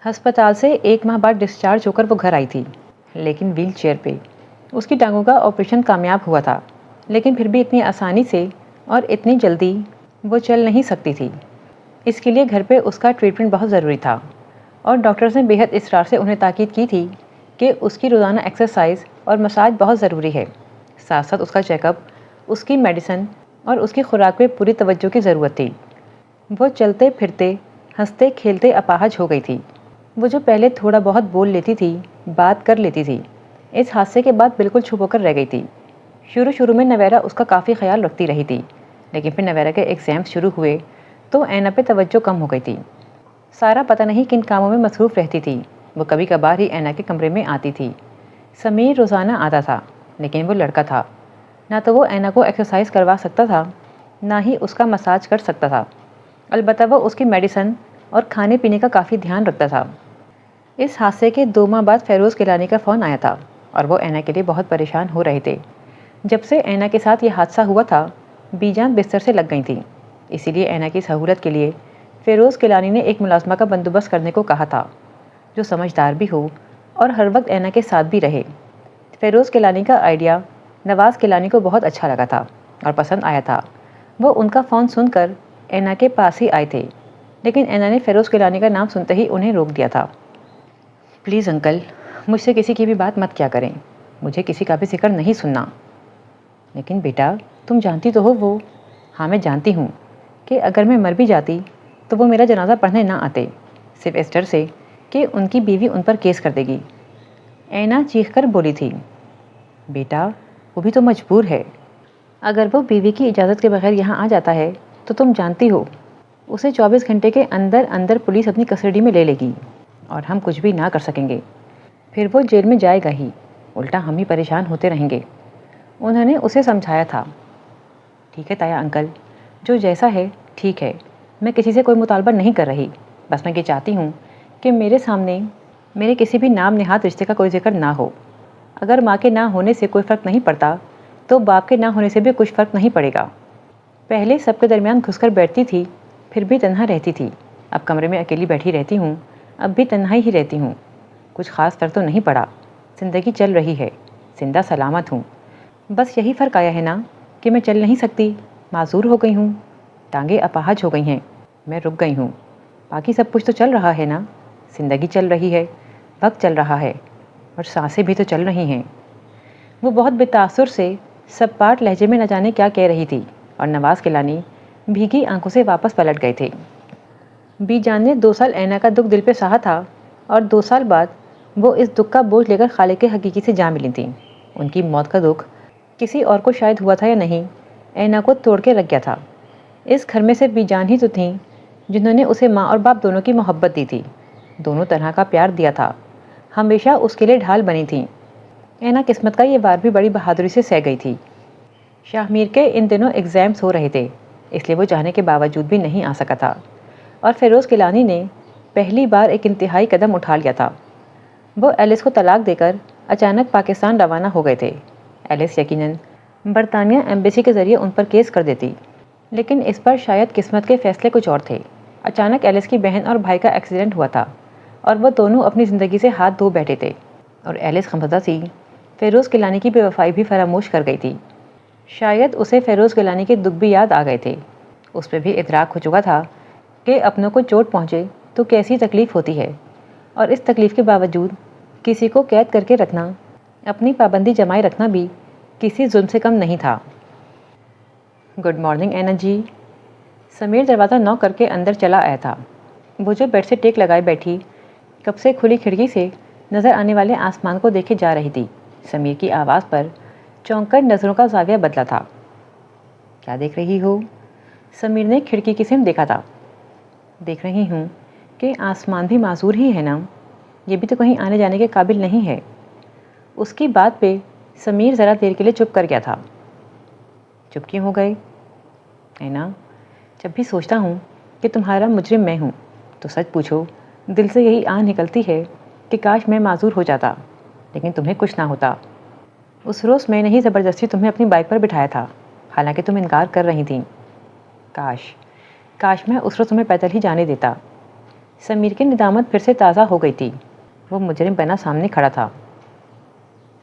ہسپتال سے 1 ماہ بعد ڈسچارج ہو کر وہ گھر آئی تھی، لیکن ویل چیئر پہ۔ اس کی ٹانگوں کا آپریشن کامیاب ہوا تھا، لیکن پھر بھی اتنی آسانی سے اور اتنی جلدی وہ چل نہیں سکتی تھی۔ اس کے لیے گھر پہ اس کا ٹریٹمنٹ بہت ضروری تھا، اور ڈاکٹرز نے بے حد اصرار سے انہیں تاکید کی تھی کہ اس کی روزانہ ایکسرسائز اور مساج بہت ضروری ہے، ساتھ ساتھ اس کا چیک اپ، اس کی میڈیسن اور اس کی خوراک پہ پوری توجہ کی ضرورت تھی۔ وہ چلتے پھرتے ہنستے کھیلتے اپاہج ہو گئی تھی۔ وہ جو پہلے تھوڑا بہت بول لیتی تھی، بات کر لیتی تھی، اس حادثے کے بعد بالکل چھپ ہو کر رہ گئی تھی۔ شروع میں نویرا اس کا کافی خیال رکھتی رہی تھی، لیکن پھر نویرا کے ایگزامز شروع ہوئے تو اینا پہ توجہ کم ہو گئی تھی۔ سارا پتہ نہیں کن کاموں میں مصروف رہتی تھی، وہ کبھی کبھار ہی اینا کے کمرے میں آتی تھی۔ سمیر روزانہ آتا تھا، لیکن وہ لڑکا تھا، نہ تو وہ اینا کو ایکسرسائز کروا سکتا تھا، نہ ہی اس کا مساج کر سکتا تھا۔ البتہ وہ اس کی میڈیسن اور کھانے پینے کا کافی دھیان رکھتا تھا۔ اس حادثے کے 2 ماہ بعد فیروز گیلانی کا فون آیا تھا اور وہ اینا کے لیے بہت پریشان ہو رہے تھے۔ جب سے اینا کے ساتھ یہ حادثہ ہوا تھا بی جان بستر سے لگ گئی تھیں، اسی لیے اینا کی سہولت کے لیے فیروز گیلانی نے ایک ملازمہ کا بندوبست کرنے کو کہا تھا جو سمجھدار بھی ہو اور ہر وقت اینا کے ساتھ بھی رہے۔ فیروز گیلانی کا آئیڈیا نواز گیلانی کو بہت اچھا لگا تھا اور پسند آیا تھا۔ وہ ان کا فون سن کر اینا کے پاس ہی آئے تھے، لیکن اینا نے فیروز گیلانی کا نام سنتے ہی انہیں روک دیا تھا۔ پلیز انکل، مجھ سے کسی کی بھی بات مت کیا کریں، مجھے کسی کا بھی ذکر نہیں سننا۔ لیکن بیٹا تم جانتی تو ہو وہ۔ ہاں میں جانتی ہوں کہ اگر میں مر بھی جاتی تو وہ میرا جنازہ پڑھنے نہ آتے، صرف اس ڈر سے کہ ان کی بیوی ان پر کیس کر دے گی۔ اینا چیخ کر بولی تھی۔ بیٹا وہ بھی تو مجبور ہے، اگر وہ بیوی کی اجازت کے بغیر یہاں آ جاتا ہے تو تم جانتی ہو اسے 24 گھنٹے کے اندر اندر پولیس اپنی کسٹڈی میں لے لے گی اور ہم کچھ بھی نہ کر سکیں گے۔ پھر وہ جیل میں جائے گا ہی، الٹا ہم ہی پریشان ہوتے رہیں گے۔ انہوں نے اسے سمجھایا تھا۔ ٹھیک ہے تایا انکل، جو جیسا ہے ٹھیک ہے، میں کسی سے کوئی مطالبہ نہیں کر رہی، بس میں یہ چاہتی ہوں کہ میرے سامنے میرے کسی بھی نام نہاد رشتے کا کوئی ذکر نہ ہو۔ اگر ماں کے نہ ہونے سے کوئی فرق نہیں پڑتا تو باپ کے نہ ہونے سے بھی کچھ فرق نہیں پڑے گا۔ پہلے سب کے درمیان گھس کر بیٹھتی تھی، پھر بھی تنہا رہتی تھی۔ اب کمرے میں اکیلی بیٹھی رہتی ہوں، اب بھی تنہائی ہی رہتی ہوں۔ کچھ خاص فرق تو نہیں پڑا، زندگی چل رہی ہے، زندہ سلامت ہوں۔ بس یہی فرق آیا ہے نا کہ میں چل نہیں سکتی، معذور ہو گئی ہوں، ٹانگیں اپاہج ہو گئی ہیں، میں رک گئی ہوں۔ باقی سب کچھ تو چل رہا ہے نا، زندگی چل رہی ہے، وقت چل رہا ہے، اور سانسیں بھی تو چل رہی ہیں۔ وہ بہت بے تاثر سے سب پاٹ لہجے میں نہ جانے کیا کہہ رہی تھی، اور نواز کلانی بھیگی آنکھوں سے واپس پلٹ گئے تھے۔ بی جان نے 2 سال اینا کا دکھ دل پہ سہا تھا، اور 2 سال بعد وہ اس دکھ کا بوجھ لے کر خالق حقیقی سے جا ملی تھیں۔ ان کی موت کا دکھ کسی اور کو شاید ہوا تھا یا نہیں، اینا کو توڑ کے رکھ گیا تھا۔ اس گھر میں صرف بی جان ہی تو تھیں جنہوں نے اسے ماں اور باپ دونوں کی محبت دی تھی، دونوں طرح کا پیار دیا تھا، ہمیشہ اس کے لیے ڈھال بنی تھیں۔ اینا قسمت کا یہ وار بھی بڑی بہادری سے سہ گئی تھی۔ شاہ میر کے ان دنوں ایگزامز ہو رہے تھے، اس لیے وہ چاہنے کے باوجود بھی نہیں آ سکا تھا، اور فیروز گیلانی نے پہلی بار ایک انتہائی قدم اٹھا لیا تھا۔ وہ ایلس کو طلاق دے کر اچانک پاکستان روانہ ہو گئے تھے۔ ایلس یقیناً برطانیہ ایمبیسی کے ذریعے ان پر کیس کر دیتی، لیکن اس پر شاید قسمت کے فیصلے کچھ اور تھے۔ اچانک ایلس کی بہن اور بھائی کا ایکسیڈنٹ ہوا تھا، اور وہ دونوں اپنی زندگی سے ہاتھ دھو بیٹھے تھے، اور ایلس غمزدہ سی فیروز گیلانی کی بے وفائی بھی فراموش کر گئی تھی۔ شاید اسے فیروز گیلانی کے دکھ بھی یاد آ گئے تھے۔ اس پہ بھی ادراک ہو چکا تھا کہ اپنوں کو چوٹ پہنچے تو کیسی تکلیف ہوتی ہے، اور اس تکلیف کے باوجود کسی کو قید کر کے رکھنا، اپنی پابندی جمائے رکھنا بھی کسی ظلم سے کم نہیں تھا۔ گڈ مارننگ اینا جی۔ سمیر دروازہ نوک کر کے اندر چلا آیا تھا۔ وہ جو بیڈ سے ٹیک لگائے بیٹھی کب سے کھلی کھڑکی سے نظر آنے والے آسمان کو دیکھے جا رہی تھی، سمیر کی آواز پر چونک کر نظروں کا زاویہ بدلا تھا۔ کیا دیکھ رہی ہو؟ سمیر نے کھڑکی کی سمت دیکھا تھا۔ دیکھ رہی ہوں کہ آسمان بھی معذور ہی ہے نا، یہ بھی تو کہیں آنے جانے کے قابل نہیں ہے۔ اس کی بات پہ سمیر ذرا دیر کے لیے چپ کر گیا تھا۔ چپ کیوں ہو گئے؟ اینا، جب بھی سوچتا ہوں کہ تمہارا مجرم میں ہوں تو سچ پوچھو دل سے یہی آہ نکلتی ہے کہ کاش میں معذور ہو جاتا، لیکن تمہیں کچھ نہ ہوتا۔ اس روز میں نے ہی زبردستی تمہیں اپنی بائک پر بٹھایا تھا، حالانکہ تم انکار کر رہی تھیں۔ کاش میں اس روز تمہیں پیدل ہی جانے دیتا۔ سمیر کی ندامت پھر سے تازہ ہو گئی تھی۔ وہ مجرم بنا سامنے کھڑا تھا۔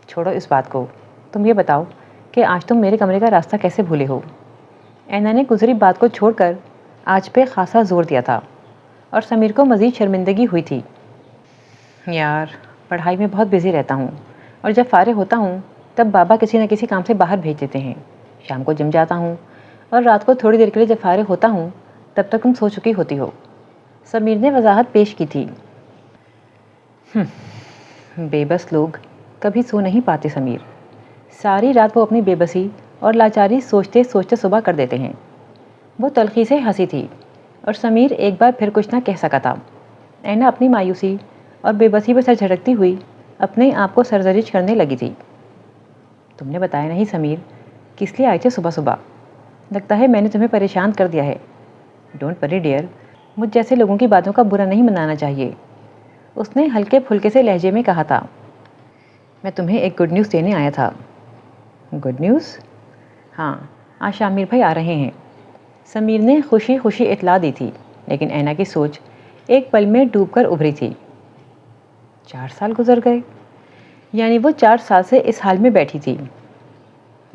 چھوڑو اس بات کو، تم یہ بتاؤ کہ آج تم میرے کمرے کا راستہ کیسے بھولے ہو؟ اینا نے گزری بات کو چھوڑ کر آج پہ خاصا زور دیا تھا، اور سمیر کو مزید شرمندگی ہوئی تھی۔ یار، پڑھائی میں بہت بزی رہتا ہوں، اور جب فارغ ہوتا ہوں تب بابا کسی نہ کسی کام سے باہر بھیج دیتے ہیں۔ شام کو جم جاتا ہوں، اور رات کو تھوڑی دیر کے لیے جب فارغ ہوتا ہوں تب تک تم سو چکی ہوتی ہو۔ سمیر نے وضاحت پیش کی تھی۔ بے بس لوگ کبھی سو نہیں پاتے سمیر، ساری رات وہ اپنی بے بسی اور لاچاری سوچتے سوچتے صبح کر دیتے ہیں۔ وہ تلخی سے ہنسی تھی، اور سمیر ایک بار پھر کچھ نہ کہہ سکا تھا۔ اینا اپنی مایوسی اور بے بسی پہ سر جھٹکتی ہوئی اپنے آپ کو سرزنش کرنے لگی تھی۔ تم نے بتایا نہیں سمیر، کس لیے آئے تھے صبح صبح؟ لگتا ہے میں نے تمہیں پریشان کر دیا ہے۔ ڈونٹ وری ڈیئر، مجھ جیسے لوگوں کی باتوں کا برا نہیں منانا چاہیے، اس نے ہلکے پھلکے سے لہجے میں کہا تھا۔ میں تمہیں ایک گڈ نیوز دینے آیا تھا۔ Good news? ہاں، آج شاہ میر بھائی آ رہے ہیں۔ سمیر نے خوشی خوشی اطلاع دی تھی، لیکن اینا کی سوچ ایک پل میں ڈوب کر ابھری تھی۔ 4 سال گزر گئے، یعنی وہ 4 سال سے اس حال میں بیٹھی تھی۔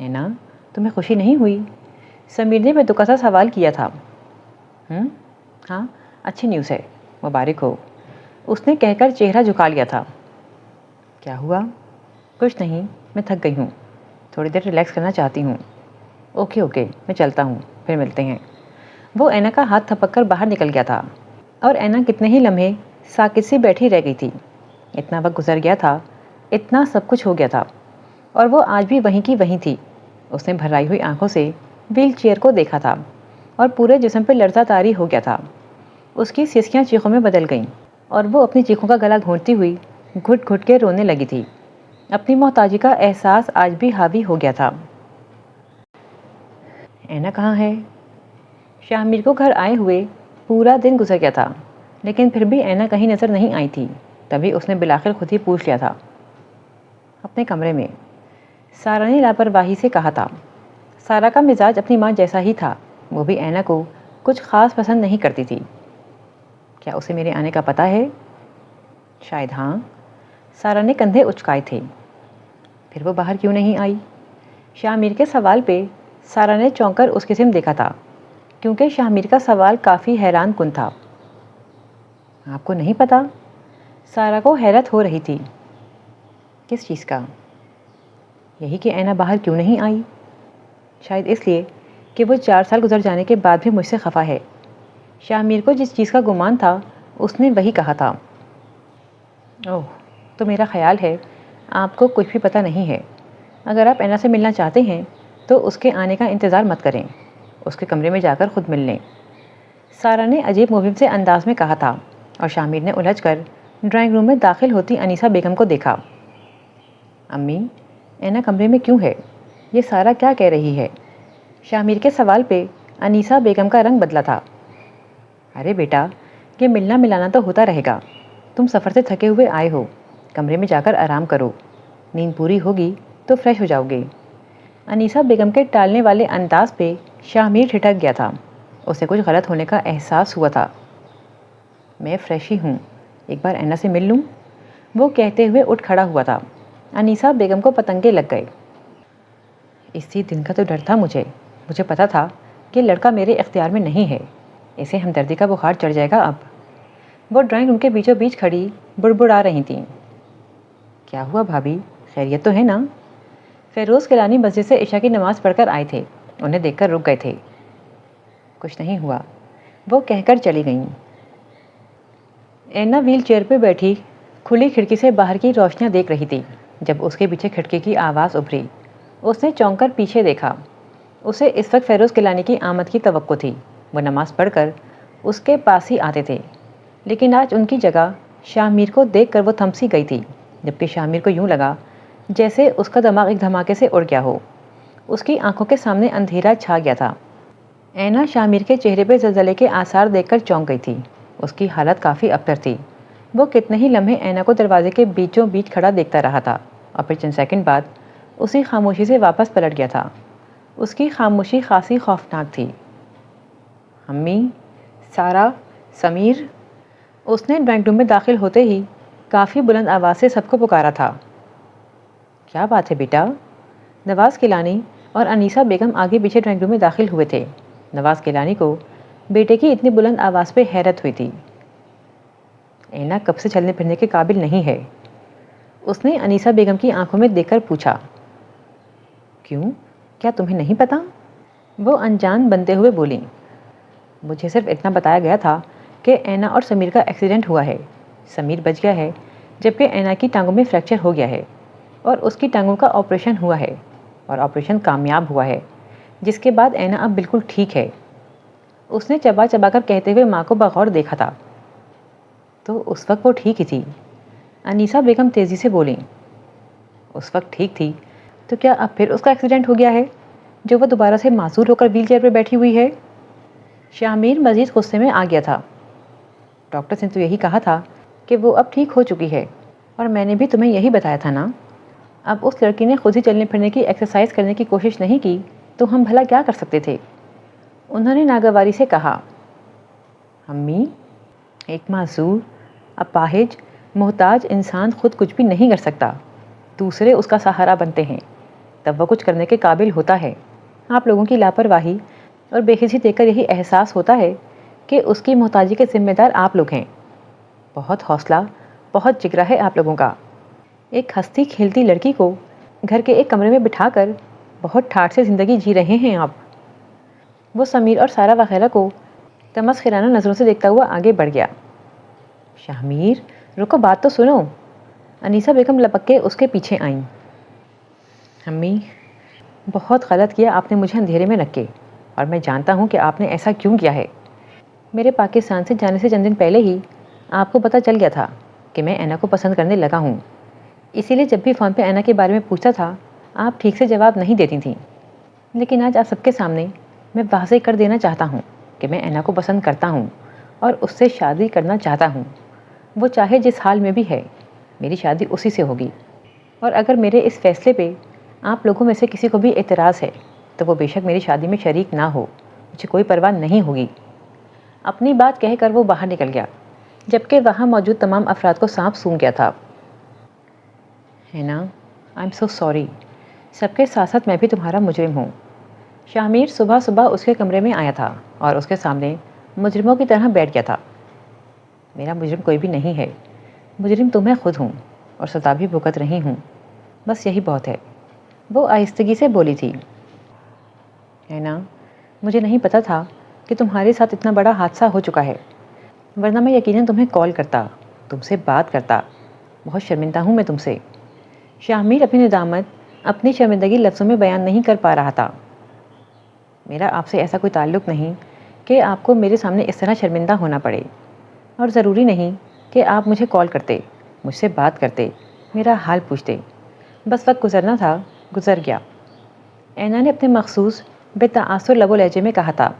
اینا، تمہیں خوشی نہیں ہوئی؟ سمیر نے بے تکا سا سوال کیا تھا۔ ہاں، اچھی نیوز ہے، مبارک ہو، اس نے کہہ کر چہرہ جھکا لیا تھا۔ کیا ہوا؟ کچھ نہیں، میں تھک گئی ہوں، تھوڑی دیر ریلیکس کرنا چاہتی ہوں۔ اوکے، میں چلتا ہوں، پھر ملتے ہیں۔ وہ اینا کا ہاتھ تھپک کر باہر نکل گیا تھا، اور اینا کتنے ہی لمحے ساکت سی بیٹھی رہ گئی تھی۔ اتنا وقت گزر گیا تھا، اتنا سب کچھ ہو گیا تھا، اور وہ آج بھی وہیں کی وہیں تھی۔ اس نے بھرائی ہوئی آنکھوں سے ویل چیئر کو دیکھا تھا، اور پورے جسم پہ لرزہ طاری ہو گیا تھا۔ اس کی سسکیاں چیخوں میں بدل گئیں، اور وہ اپنی چیخوں کا گلا گھونٹتی ہوئی گھٹ گھٹ کے رونے لگی تھی۔ اپنی محتاجی کا احساس آج بھی حاوی ہو گیا تھا۔ اینا کہاں ہے؟ شاہ میر کو گھر آئے ہوئے پورا دن گزر گیا تھا لیکن پھر بھی اینا کہیں نظر نہیں آئی تھی. تبھی اس نے بالآخر خود ہی پوچھ لیا تھا. اپنے کمرے میں، سارا نے لاپرواہی سے کہا تھا. سارا کا مزاج اپنی ماں جیسا ہی تھا. وہ بھی اینا کو کچھ خاص پسند نہیں کرتی تھی. کیا اسے میرے آنے کا پتہ ہے؟ شاید ہاں. سارا نے کندھے اچکائے تھے. پھر وہ باہر کیوں نہیں آئی؟ شاہ میر کے سوال پہ سارا نے چونک کر اس کی سمت دیکھا تھا کیونکہ شاہ میر کا سوال کافی حیران کن تھا. آپ کو نہیں پتا؟ سارا کو حیرت ہو رہی تھی. کس چیز کا؟ یہی کہ اینا باہر کیوں نہیں آئی. شاید اس لیے کہ وہ 4 سال گزر جانے کے بعد بھی مجھ سے خفا ہے. شاہ میر کو جس چیز کا گمان تھا اس نے وہی کہا تھا. اوہ، تو میرا خیال ہے آپ کو کچھ بھی پتہ نہیں ہے. اگر آپ اینا سے ملنا چاہتے ہیں تو اس کے آنے کا انتظار مت کریں. اس کے کمرے میں جا کر خود مل لیں. سارا نے عجیب مبہم سے انداز میں کہا تھا اور شاہ میر نے الجھ کر ڈرائنگ روم میں داخل ہوتی انیسہ بیگم کو دیکھا. امی، اینا کمرے میں کیوں ہے؟ یہ سارا کیا کہہ رہی ہے؟ شاہ میر کے سوال پہ انیسہ بیگم کا رنگ بدلا تھا. ارے بیٹا، یہ ملنا ملانا تو ہوتا رہے گا. تم سفر سے تھکے ہوئے آئے ہو، کمرے میں جا کر آرام کرو. نیند پوری ہوگی تو فریش ہو جاؤ گے. انیسہ بیگم کے ٹالنے والے انداز پہ شاہ میر ٹھٹک گیا تھا. اسے کچھ غلط ہونے کا احساس ہوا تھا. میں فریش ہی ہوں، ایک بار اینا سے مل لوں، وہ کہتے ہوئے اٹھ کھڑا ہوا تھا. انیسہ بیگم کو پتنگے لگ گئے. اسی دن کا تو ڈر تھا مجھے پتا تھا کہ لڑکا میرے اختیار میں نہیں ہے. اسے ہمدردی کا بخار چڑھ جائے گا اب. وہ ڈرائنگ روم کے بیچوں بیچ کھڑی بڑبڑا رہی تھیں. کیا ہوا بھابھی، خیریت تو ہے نا؟ فیروز کیلانی مسجد سے عشاء کی نماز پڑھ کر آئے تھے. انہیں دیکھ کر رک گئے تھے. کچھ نہیں ہوا، وہ کہہ کر چلی گئیں. اینا ویل چیئر پہ بیٹھی کھلی کھڑکی سے باہر کی روشنیاں دیکھ رہی تھی جب اس کے پیچھے کھڑکی کی آواز ابھری. اس نے چونک کر پیچھے دیکھا. اسے اس وقت فیروز کیلانی کی آمد کی توقع تھی. وہ نماز پڑھ کر اس کے پاس ہی آتے تھے لیکن آج ان کی جگہ شاہ میر کو دیکھ کر وہ تھم سی گئی تھی. جبکہ شاہ میر کو یوں لگا جیسے اس کا دماغ ایک دھماکے سے اڑ گیا ہو. اس کی آنکھوں کے سامنے اندھیرا چھا گیا تھا. اینا شاہ میر کے چہرے پہ زلزلے کے آثار دیکھ کر چونک گئی تھی. اس کی حالت کافی ابتر تھی. وہ کتنے ہی لمحے اینا کو دروازے کے بیچوں بیچ کھڑا دیکھتا رہا تھا اور پھر چند سیکنڈ بعد اسی خاموشی سے واپس پلٹ گیا تھا. اس کی خاموشی خاصی خوفناک تھی. امی، سارا، سمیر. اس نے ڈرائنگ روم میں داخل ہوتے ہی کافی بلند آواز سے سب کو پکارا تھا. کیا بات ہے بیٹا؟ نواز کیلانی اور انیسہ بیگم آگے پیچھے ڈرائنگ روم میں داخل ہوئے تھے. نواز کیلانی کو بیٹے کی اتنی بلند آواز پہ حیرت ہوئی تھی. اینا کب سے چلنے پھرنے کے قابل نہیں ہے؟ اس نے انیسہ بیگم کی آنکھوں میں دیکھ کر پوچھا. کیوں، کیا تمہیں نہیں پتا؟ وہ انجان بنتے ہوئے بولیں. مجھے صرف اتنا بتایا گیا تھا کہ اینا اور سمیر کا ایکسیڈنٹ ہوا ہے. سمیر بچ گیا ہے جبکہ اینا کی ٹانگوں میں فریکچر ہو گیا ہے اور اس کی ٹانگوں کا آپریشن ہوا ہے اور آپریشن کامیاب ہوا ہے جس کے بعد اینا اب بالکل ٹھیک ہے. اس نے چبا چبا کر کہتے ہوئے ماں کو بغور دیکھا تھا. تو اس وقت وہ ٹھیک ہی تھی؟ انیسہ بیگم تیزی سے بولیں. اس وقت ٹھیک تھی تو کیا اب پھر اس کا ایکسیڈنٹ ہو گیا ہے جو وہ دوبارہ سے معذور ہو کر ویل چیئر پہ بیٹھی ہوئی ہے؟ شاہ میر مزید غصے میں آ گیا تھا. ڈاکٹر نے تو یہی کہا تھا کہ وہ اب ٹھیک ہو چکی ہے اور میں نے بھی تمہیں یہی بتایا تھا نا. اب اس لڑکی نے خود ہی چلنے پھرنے کی ایکسرسائز کرنے کی کوشش نہیں کی تو ہم بھلا کیا کر سکتے تھے؟ انہوں نے ناگواری سے کہا. امی، ایک معذور، اپاہج، محتاج انسان خود کچھ بھی نہیں کر سکتا. دوسرے اس کا سہارا بنتے ہیں تب وہ کچھ کرنے کے قابل ہوتا ہے. آپ لوگوں کی لاپرواہی اور بے حسی دیکھ کر یہی احساس ہوتا ہے کہ اس کی محتاجی کے ذمہ دار آپ لوگ ہیں. بہت حوصلہ، بہت جگرا ہے آپ لوگوں کا. ایک ہنستی کھیلتی لڑکی کو گھر کے ایک کمرے میں بٹھا کر بہت ٹھاٹھ سے زندگی جی رہے ہیں آپ. وہ سمیر اور سارا وغیرہ کو تمسخرانہ نظروں سے دیکھتا ہوا آگے بڑھ گیا. شاہ میر، رکو بات تو سنو. انیسہ بیگم لپک کے اس کے پیچھے آئیں. امی، بہت غلط کیا آپ نے مجھے اندھیرے میں رکھ کے، اور میں جانتا ہوں کہ آپ نے ایسا کیوں کیا ہے. میرے پاکستان سے جانے سے چند دن پہلے ہی آپ کو پتہ چل گیا تھا کہ میں اینا کو پسند کرنے لگا ہوں. اسی لیے جب بھی فون پہ اینا کے بارے میں پوچھتا تھا آپ ٹھیک سے جواب نہیں دیتی تھیں. لیکن آج آپ سب کے سامنے میں واضح کر دینا چاہتا ہوں کہ میں اینا کو پسند کرتا ہوں اور اس سے شادی کرنا چاہتا ہوں. وہ چاہے جس حال میں بھی ہے، میری شادی اسی سے ہوگی. اور اگر میرے اس فیصلے پہ آپ لوگوں میں سے کسی کو بھی اعتراض ہے تو وہ بے شک میری شادی میں شریک نہ ہو، مجھے کوئی پرواہ نہیں ہوگی. اپنی بات کہہ کر وہ باہر نکل گیا، جبکہ وہاں موجود تمام افراد کو سانپ سونگھ گیا تھا. ہینا، آئی ایم سو سوری. سب کے ساتھ ساتھ میں بھی تمہارا مجرم ہوں. شاہ میر صبح صبح اس کے کمرے میں آیا تھا اور اس کے سامنے مجرموں کی طرح بیٹھ گیا تھا. میرا مجرم کوئی بھی نہیں ہے، مجرم تو میں خود ہوں اور سزا بھی بھگت رہی ہوں. بس یہی بہت ہے. وہ آہستگی سے بولی تھی. ہینا، مجھے نہیں پتا تھا کہ تمہارے ساتھ اتنا بڑا حادثہ ہو چکا ہے، ورنہ میں یقیناً تمہیں کال کرتا، تم سے بات کرتا. بہت شرمندہ ہوں میں تم سے. شاہ میر اپنی ندامت اپنی شرمندگی لفظوں میں بیان نہیں کر پا رہا تھا. میرا آپ سے ایسا کوئی تعلق نہیں کہ آپ کو میرے سامنے اس طرح شرمندہ ہونا پڑے، اور ضروری نہیں کہ آپ مجھے کال کرتے، مجھ سے بات کرتے، میرا حال پوچھتے. بس وقت گزرنا تھا، گزر گیا. اینا نے اپنے مخصوص بے تاثر لب و لہجے میں کہا تھا.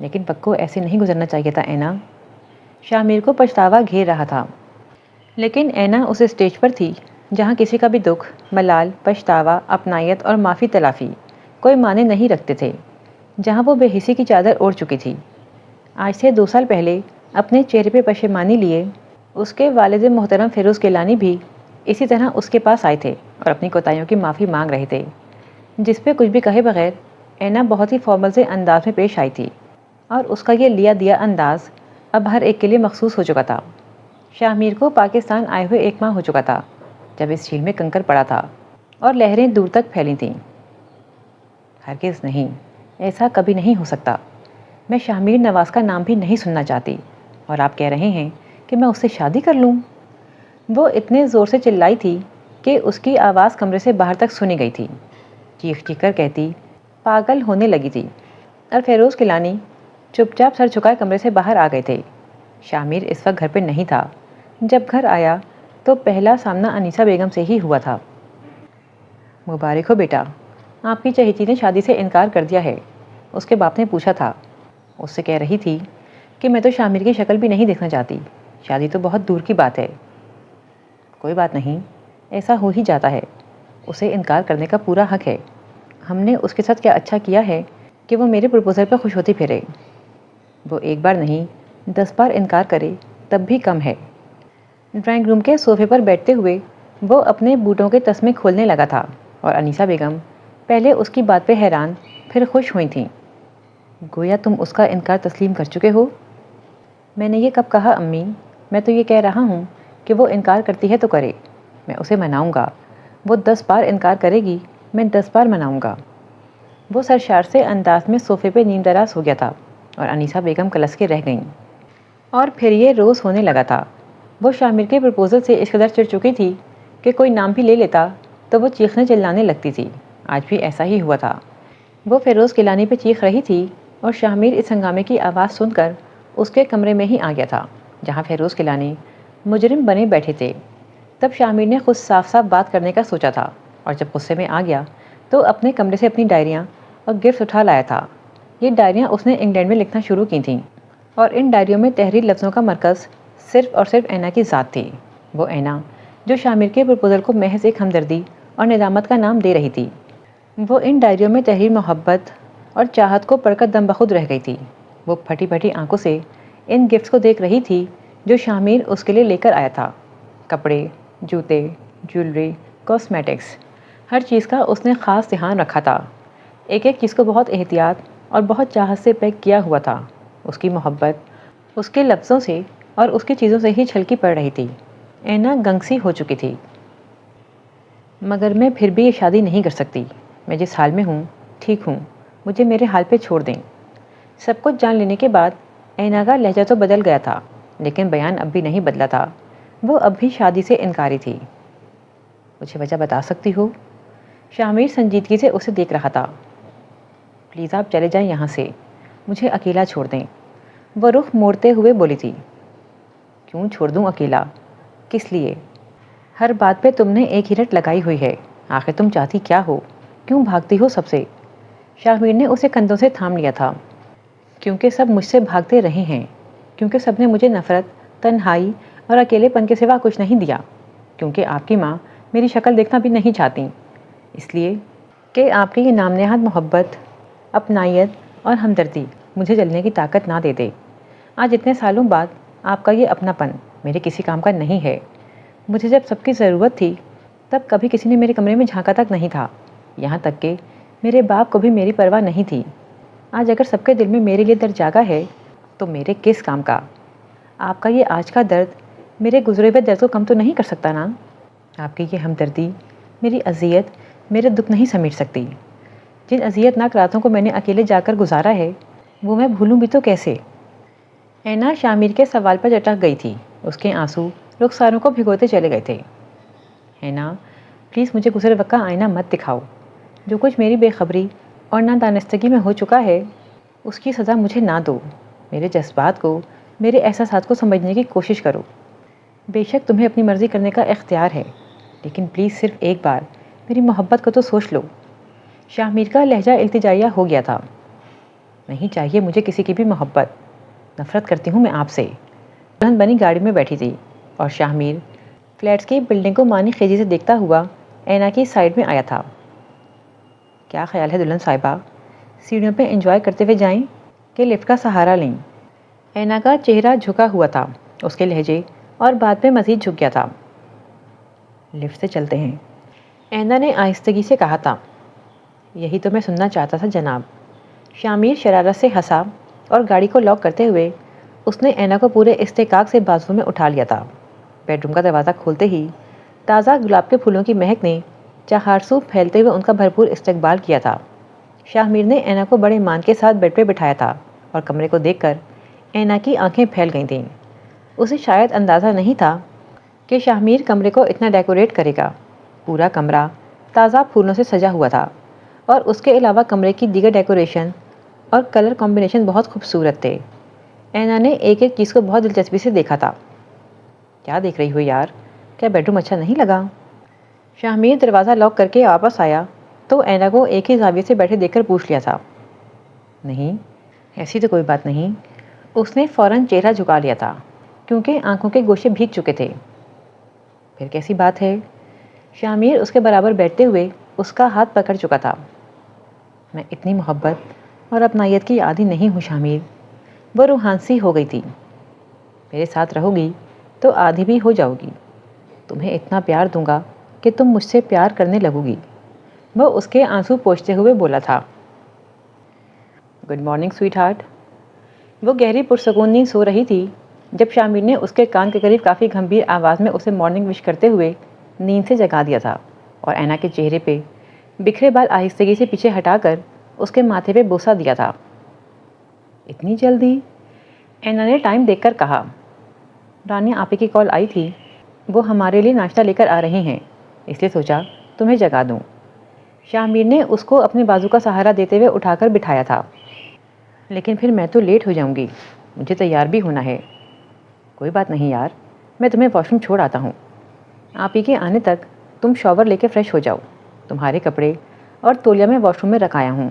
لیکن وقت کو ایسے نہیں گزرنا چاہیے تھا اینا. شاہ میر کو پچھتاوا گھیر رہا تھا. لیکن اینا اس اسٹیج پر تھی جہاں کسی کا بھی دکھ، ملال، پچھتاوا، اپنائیت اور معافی تلافی کوئی معنی نہیں رکھتے تھے، جہاں وہ بے حسی کی چادر اوڑھ چکی تھی. آج سے 2 سال پہلے اپنے چہرے پہ پشیمانی لیے اس کے والد محترم فیروز کیلانی بھی اسی طرح اس کے پاس آئے تھے اور اپنی کوتاہیوں کی معافی مانگ رہے تھے، جس پہ کچھ بھی کہے بغیر اینا بہت ہی فارمل سے انداز میں پیش آئی تھی، اور اس کا یہ لیا دیا انداز اب ہر ایک کے لیے مخصوص ہو چکا تھا. شاہ میر کو پاکستان آئے ہوئے 1 ماہ ہو چکا تھا جب اس جھیل میں کنکر پڑا تھا اور لہریں دور تک پھیلی تھیں. ہرگز نہیں، ایسا کبھی نہیں ہو سکتا. میں شاہ میر نواز کا نام بھی نہیں سننا چاہتی، اور آپ کہہ رہے ہیں کہ میں اس سے شادی کر لوں؟ وہ اتنے زور سے چلائی تھی کہ اس کی آواز کمرے سے باہر تک سنی گئی تھی. چیخ چیخ کر کہتی پاگل ہونے لگی تھی. اور فیروز کیلانی چپ چاپ سر جھکائے کمرے سے باہر آ گئے تھے. شاہ میر اس وقت گھر پہ نہیں تھا. جب گھر آیا تو پہلا سامنا انیسہ بیگم سے ہی ہوا تھا. مبارک ہو بیٹا، آپ کی چہیتی نے شادی سے انکار کر دیا ہے، اس کے باپ نے پوچھا تھا. اس سے کہہ رہی تھی کہ میں تو شاہ میر کی شکل بھی نہیں دیکھنا چاہتی، شادی تو بہت دور کی بات ہے. کوئی بات نہیں، ایسا ہو ہی جاتا ہے، اسے انکار کرنے کا پورا حق ہے. ہم نے اس کے ساتھ کیا اچھا کیا ہے کہ وہ میرے پرپوزل پہ خوش ہوتی پھرے. وہ 1 بار نہیں 10 بار انکار کرے تب بھی کم ہے. ڈرائنگ روم کے صوفے پر بیٹھتے ہوئے وہ اپنے بوٹوں کے تسمے کھولنے لگا تھا، اور انیسہ بیگم پہلے اس کی بات پہ حیران پھر خوش ہوئی تھیں. گویا تم اس کا انکار تسلیم کر چکے ہو؟ میں نے یہ کب کہا امی؟ میں تو یہ کہہ رہا ہوں کہ وہ انکار کرتی ہے تو کرے، میں اسے مناؤں گا. وہ 10 بار انکار کرے گی، میں 10 بار مناؤں گا. وہ سرشار سے انداز میں صوفے پہ نیم دراز ہو گیا تھا، اور انیسہ بیگم کلس کے رہ گئیں. اور پھر یہ روز ہونے لگا تھا. وہ شاہ میر کے پرپوزل سے اس قدر چڑ چکی تھی کہ کوئی نام بھی لے لیتا تو وہ چیخنے چلانے لگتی تھی. آج بھی ایسا ہی ہوا تھا. وہ فیروز کیلانی پہ چیخ رہی تھی، اور شاہ میر اس ہنگامے کی آواز سن کر اس کے کمرے میں ہی آ گیا تھا جہاں فیروز کیلانی مجرم بنے بیٹھے تھے. تب شاہ میر نے خود صاف صاف بات کرنے کا سوچا تھا، اور جب غصے میں آ گیا تو اپنے کمرے سے اپنی ڈائریاں اور گفٹ اٹھا لایا تھا. یہ ڈائریاں اس نے انگلینڈ میں لکھنا شروع کی تھیں، اور ان ڈائریوں میں تحریر لفظوں کا مرکز صرف اور صرف اینا کی ذات تھی. وہ اینا جو شاہ میر کے پرپوزل کو محض ایک ہمدردی اور ندامت کا نام دے رہی تھی. وہ ان ڈائریوں میں تحریر محبت اور چاہت کو پڑھ کر دم بخود رہ گئی تھی. وہ پھٹی پھٹی آنکھوں سے ان گفٹس کو دیکھ رہی تھی جو شاہ میر اس کے لیے لے کر آیا تھا. کپڑے، جوتے، جیولری، کاسمیٹکس، ہر چیز کا اس نے خاص دھیان رکھا تھا. ایک ایک چیز کو بہت احتیاط اور بہت چاہت سے پیک کیا ہوا تھا. اس کی محبت اس کے لفظوں سے اور اس کی چیزوں سے ہی چھلکی پڑ رہی تھی. اینا گنگسی ہو چکی تھی. مگر میں پھر بھی یہ شادی نہیں کر سکتی. میں جس حال میں ہوں ٹھیک ہوں، مجھے میرے حال پہ چھوڑ دیں. سب کچھ جان لینے کے بعد اینا کا لہجہ تو بدل گیا تھا، لیکن بیان اب بھی نہیں بدلا تھا. وہ اب بھی شادی سے انکاری تھی. مجھے وجہ بتا سکتی ہو؟ شاہ میر سنجیدگی سے اسے دیکھ رہا تھا. پلیز آپ چلے جائیں یہاں سے، مجھے اکیلا چھوڑ دیں. وہ رخ موڑتے ہوئے بولی تھی. کیوں چھوڑ دوں اکیلا؟ کس لیے؟ ہر بات پہ تم نے ایک ہی رٹ لگائی ہوئی ہے. آخر تم چاہتی کیا ہو؟ کیوں بھاگتی ہو سب سے؟ شاہ میر نے اسے کندھوں سے تھام لیا تھا. کیونکہ سب مجھ سے بھاگتے رہے ہیں. کیونکہ سب نے مجھے نفرت، تنہائی اور اکیلے پن کے سوا کچھ نہیں دیا، کیونکہ آپ کی ماں میری شکل دیکھنا بھی نہیں چاہتی، اس لیے کہ آپ کی یہ نام نہاد محبت، اپنائیت اور ہمدردی مجھے جلنے کی طاقت نہ دے دے۔ آج اتنے سالوں بعد آپ کا یہ اپنا پن میرے کسی کام کا نہیں ہے۔ مجھے جب سب کی ضرورت تھی تب کبھی کسی نے میرے کمرے میں جھانکا تک نہیں تھا، یہاں تک کہ میرے باپ کو بھی میری پرواہ نہیں تھی۔ آج اگر سب کے دل میں میرے لیے درد جاگا ہے تو میرے کس کام کا؟ آپ کا یہ آج کا درد میرے گزرے ہوئے درد کو کم تو نہیں کر سکتا نا؟ آپ کی یہ ہمدردی میری اذیت، میرے دکھ نہیں سمیٹ سکتی۔ جن اذیت ناک راتوں کو میں نے اکیلے جا کر گزارا ہے وہ میں بھولوں بھی تو کیسے؟ اینا شامیر کے سوال پر اٹک گئی تھی، اس کے آنسو رخساروں کو بھگوتے چلے گئے تھے۔ اینا پلیز مجھے گزرے وقت کا آئینہ مت دکھاؤ، جو کچھ میری بے خبری اور نادانستگی میں ہو چکا ہے اس کی سزا مجھے نہ دو۔ میرے جذبات کو، میرے احساسات کو سمجھنے کی کوشش کرو۔ بے شک تمہیں اپنی مرضی کرنے کا اختیار ہے، لیکن پلیز صرف ایک بار میری محبت کو تو سوچ لو۔ شامیر کا لہجہ التجائیہ ہو گیا تھا۔ نہیں چاہیے مجھے کسی کی بھی محبت، نفرت کرتی ہوں میں آپ سے۔ دلہن بنی گاڑی میں بیٹھی تھی اور شامیر فلیٹس کی بلڈنگ کو مانی خیزی سے دیکھتا ہوا اینا کی سائڈ میں آیا تھا۔ کیا خیال ہے دلہن صاحبہ، سیڑھیوں پہ انجوائے کرتے ہوئے جائیں کہ لفٹ کا سہارا لیں؟ اینا کا چہرہ جھکا ہوا تھا، اس کے لہجے اور بات پہ مزید جھک گیا تھا۔ لفٹ سے چلتے ہیں، اینا نے آہستگی سے کہا تھا۔ یہی تو میں سننا چاہتا تھا جناب۔ شامیر شرارت سے ہنسا اور گاڑی کو لاک کرتے ہوئے اس نے اینا کو پورے استحقاق سے بازو میں اٹھا لیا تھا۔ بیڈ روم کا دروازہ کھولتے ہی تازہ گلاب کے پھولوں کی مہک نے چہارسو پھیلتے ہوئے ان کا بھرپور استقبال کیا تھا۔ شامیر نے اینا کو بڑے مان کے ساتھ بیڈ پہ بٹھایا تھا اور کمرے کو دیکھ کر اینا کی آنکھیں پھیل گئی تھیں۔ اسے شاید اندازہ نہیں تھا کہ شامیر کمرے کو اتنا ڈیکوریٹ کرے گا۔ پورا کمرہ تازہ پھولوں سے سجا ہوا تھا اور اس کے علاوہ کمرے کی دیگر ڈیکوریشن اور کلر کمبینیشن بہت خوبصورت تھے۔ اینا نے ایک ایک چیز کو بہت دلچسپی سے دیکھا تھا۔ کیا دیکھ رہی ہو یار، کیا بیڈ روم اچھا نہیں لگا؟ شامیر دروازہ لاک کر کے واپس آیا تو اینا کو ایک ہی زاویے سے بیٹھے دیکھ کر پوچھ لیا تھا۔ نہیں، ایسی تو کوئی بات نہیں۔ اس نے فوراً چہرہ جھکا لیا تھا کیونکہ آنکھوں کے گوشے بھیگ چکے تھے۔ پھر کیسی بات ہے؟ شامیر اس کے برابر بیٹھتے ہوئے اس کا ہاتھ پکڑ چکا تھا۔ میں اتنی محبت اور اپنائیت کی عادی نہیں ہوں شامیر، وہ روحان سی ہو گئی تھی۔ میرے ساتھ رہو گی تو آدھی بھی ہو جاؤ گی۔ تمہیں اتنا پیار دوں گا کہ تم مجھ سے پیار کرنے لگو گی، وہ اس کے آنسو پوچھتے ہوئے بولا تھا۔ Good morning sweetheart. وہ گہری پرسکون نیند سو رہی تھی جب شامیر نے اس کے کان کے قریب کافی گمبھیر آواز میں اسے مارننگ وش کرتے ہوئے نیند سے جگا دیا تھا اور اینا کے چہرے پہ بکھرے بال آہستگی سے پیچھے ہٹا کر اس کے ماتھے پہ بوسہ دیا تھا۔ اتنی جلدی؟ اینا نے ٹائم دیکھ کر کہا۔ رانیہ آپی کی کال آئی تھی، وہ ہمارے لیے ناشتہ لے کر آ رہے ہیں، اس لیے سوچا تمہیں جگا دوں۔ شامیر نے اس کو اپنے بازو کا سہارا دیتے ہوئے اٹھا کر بٹھایا تھا۔ لیکن پھر میں تو لیٹ ہو جاؤں گی، مجھے تیار بھی ہونا ہے۔ کوئی بات نہیں یار، میں تمہیں واش روم چھوڑ آتا ہوں۔ آپی کے آنے تک تم شاور لے کے فریش ہو جاؤ، تمہارے کپڑے اور تولیہ میں واش روم میں رکھایا ہوں۔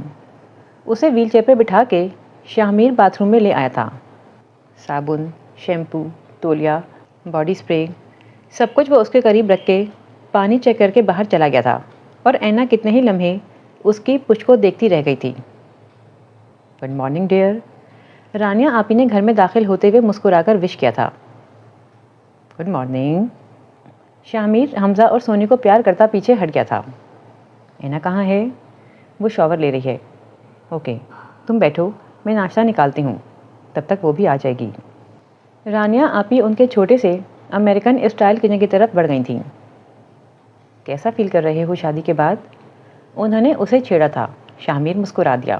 اسے ویل چیئر پہ بٹھا کے شامیر باتھ روم میں لے آیا تھا۔ صابن، شیمپو، تولیہ، باڈی سپرے، سب کچھ وہ اس کے قریب رکھ کے پانی چیک کر کے باہر چلا گیا تھا اور اینا کتنے ہی لمحے اس کی پشت کو دیکھتی رہ گئی تھی۔ گڈ مارننگ ڈیئر، رانیہ آپی نے گھر میں داخل ہوتے ہوئے مسکرا کر وش کیا تھا۔ Good morning. شامیر حمزہ اور سونی کو پیار کرتا پیچھے ہٹ گیا تھا۔ اینا کہاں ہے؟ وہ شاور لے رہی ہے۔ اوکے، تم بیٹھو، میں ناشتہ نکالتی ہوں، تب تک وہ بھی آ جائے گی۔ رانیہ آپی ان کے چھوٹے سے امریکن اسٹائل کچن کی طرف بڑھ گئی تھیں۔ کیسا فیل کر رہے ہو شادی کے بعد؟ انہوں نے اسے چھیڑا تھا۔ شامیر مسکرا دیا۔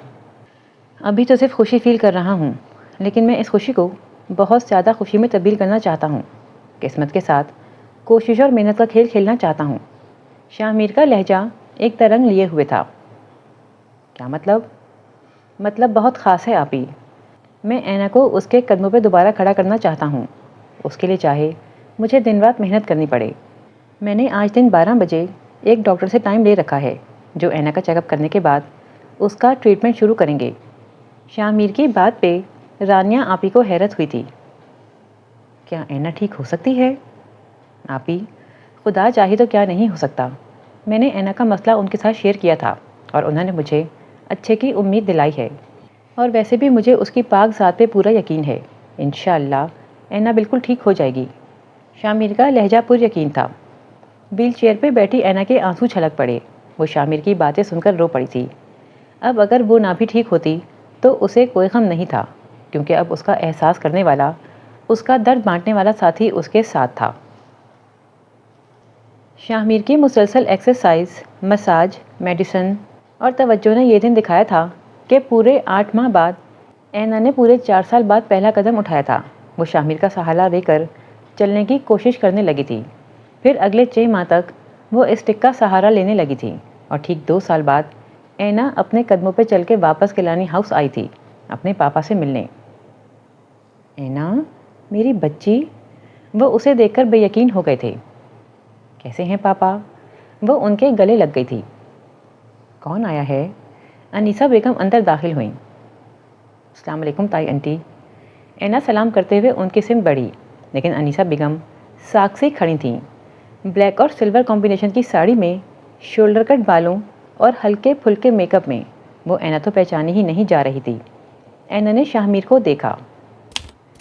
ابھی تو صرف خوشی فیل کر رہا ہوں، لیکن میں اس خوشی کو بہت زیادہ خوشی میں تبدیل کرنا چاہتا ہوں۔ قسمت کے ساتھ کوشش اور محنت کا کھیل کھیلنا چاہتا ہوں۔ شامیر کا لہجہ ایک ترنگ لیے ہوئے تھا۔ کیا مطلب؟ مطلب بہت خاص ہے آپی۔ میں اینا کو اس کے قدموں پہ دوبارہ کھڑا کرنا چاہتا ہوں، اس کے لیے چاہے مجھے دن رات محنت کرنی پڑے۔ میں نے آج دن 12 بجے ایک ڈاکٹر سے ٹائم لے رکھا ہے جو اینا کا چیک اپ کرنے کے بعد اس کا ٹریٹمنٹ شروع کریں گے۔ شامیر کی بات پہ رانیہ آپی کو حیرت ہوئی تھی۔ کیا اینا ٹھیک ہو سکتی ہے؟ آپی، خدا چاہے تو کیا نہیں ہو سکتا۔ میں نے اینا کا مسئلہ ان کے ساتھ شیئر کیا تھا اور انہوں نے مجھے اچھے کی امید دلائی ہے، اور ویسے بھی مجھے اس کی پاک ذات پہ پورا یقین ہے۔ انشاءاللہ اینا بالکل ٹھیک ہو جائے گی۔ شامر کا لہجہ پر یقین تھا۔ ویل چیئر پہ بیٹھی اینا کے آنسو چھلک پڑے۔ وہ شامر کی باتیں سن کر رو پڑی تھی۔ اب اگر وہ نہ بھی ٹھیک ہوتی تو اسے کوئی غم نہیں تھا، کیونکہ اب اس کا احساس کرنے والا، اس کا درد بانٹنے والا ساتھی اس کے ساتھ تھا۔ شاہمیر کی مسلسل ایکسرسائز، مساج، میڈیسن اور توجہ نے یہ دن دکھایا تھا کہ پورے 8 ماہ بعد اینا نے پورے 4 سال بعد پہلا قدم اٹھایا تھا۔ وہ شاہمیر کا سہارا لے کر چلنے کی کوشش کرنے لگی تھی۔ پھر اگلے 6 ماہ تک وہ اسٹک کا سہارا لینے لگی تھی، اور ٹھیک 2 سال بعد اینا اپنے قدموں پہ چل کے واپس کلانی ہاؤس آئی تھی اپنے پاپا سے ملنے۔ اینا، میری بچی! وہ اسے دیکھ کر بے یقین ہو گئے تھے۔ کیسے ہیں پاپا؟ وہ ان کے گلے لگ گئی تھی۔ کون آیا ہے؟ انیسہ بیگم اندر داخل ہوئیں۔ السلام علیکم تائی انٹی۔ اینا سلام کرتے ہوئے ان کی سمت بڑھی، لیکن انیسہ بیگم ساکسی کھڑی تھیں، بلیک اور سلور کمبینیشن کی ساڑی میں، شولڈر کٹ بالوں اور ہلکے پھلکے میک اپ میں۔ وہ اینا تو پہچانی ہی نہیں جا رہی تھی۔ اینا نے شاہمیر کو دیکھا۔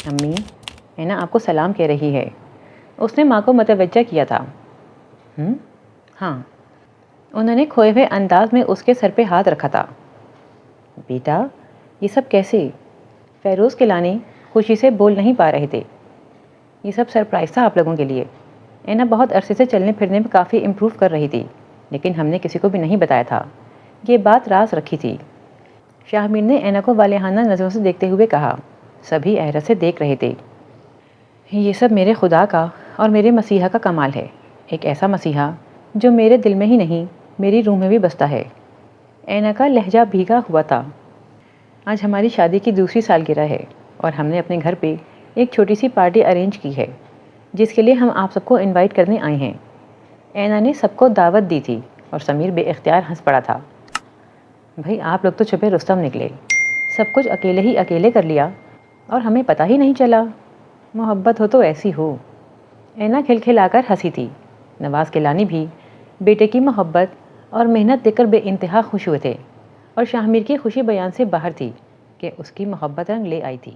امی، اینا آپ کو سلام کہہ رہی ہے۔ اس نے ماں کو متوجہ کیا تھا۔ ہاں۔ انہوں نے کھوئے ہوئے انداز میں اس کے سر پہ ہاتھ رکھا تھا۔ بیٹا، یہ سب کیسے؟ فیروز کلانی خوشی سے بول نہیں پا رہے تھے۔ یہ سب سرپرائز تھا آپ لوگوں کے لیے۔ اینا بہت عرصے سے چلنے پھرنے میں کافی امپروو کر رہی تھی، لیکن ہم نے کسی کو بھی نہیں بتایا تھا۔ یہ بات راز رکھی تھی۔ شاہمیر نے اینا کو والہانہ نظروں سے دیکھتے ہوئے کہا۔ سبھی حیرت سے دیکھ رہے تھے۔ یہ سب میرے خدا کا اور میرے مسیحا کا کمال ہے، ایک ایسا مسیحا جو میرے دل میں ہی نہیں، میری روح میں بھی بستا ہے۔ اینا کا لہجہ بھیگا ہوا تھا۔ آج ہماری شادی کی دوسری سالگرہ ہے، اور ہم نے اپنے گھر پہ ایک چھوٹی سی پارٹی ارینج کی ہے، جس کے لیے ہم آپ سب کو انوائٹ کرنے آئے ہیں۔ اینا نے سب کو دعوت دی تھی، اور سمیر بے اختیار ہنس پڑا تھا۔ بھائی آپ لوگ تو چھپے رستم نکلے، سب کچھ اکیلے ہی اکیلے کر لیا اور ہمیں پتہ ہی نہیں چلا۔ محبت ہو تو ایسی ہو۔ اینا کھلکھلا کر ہنسی تھی۔ نواز کلانی بھی بیٹے کی محبت اور محنت دیکھ کر بے انتہا خوش ہوئے تھے، اور شاہمیر کی خوشی بیان سے باہر تھی کہ اس کی محبت رنگ لے آئی تھی۔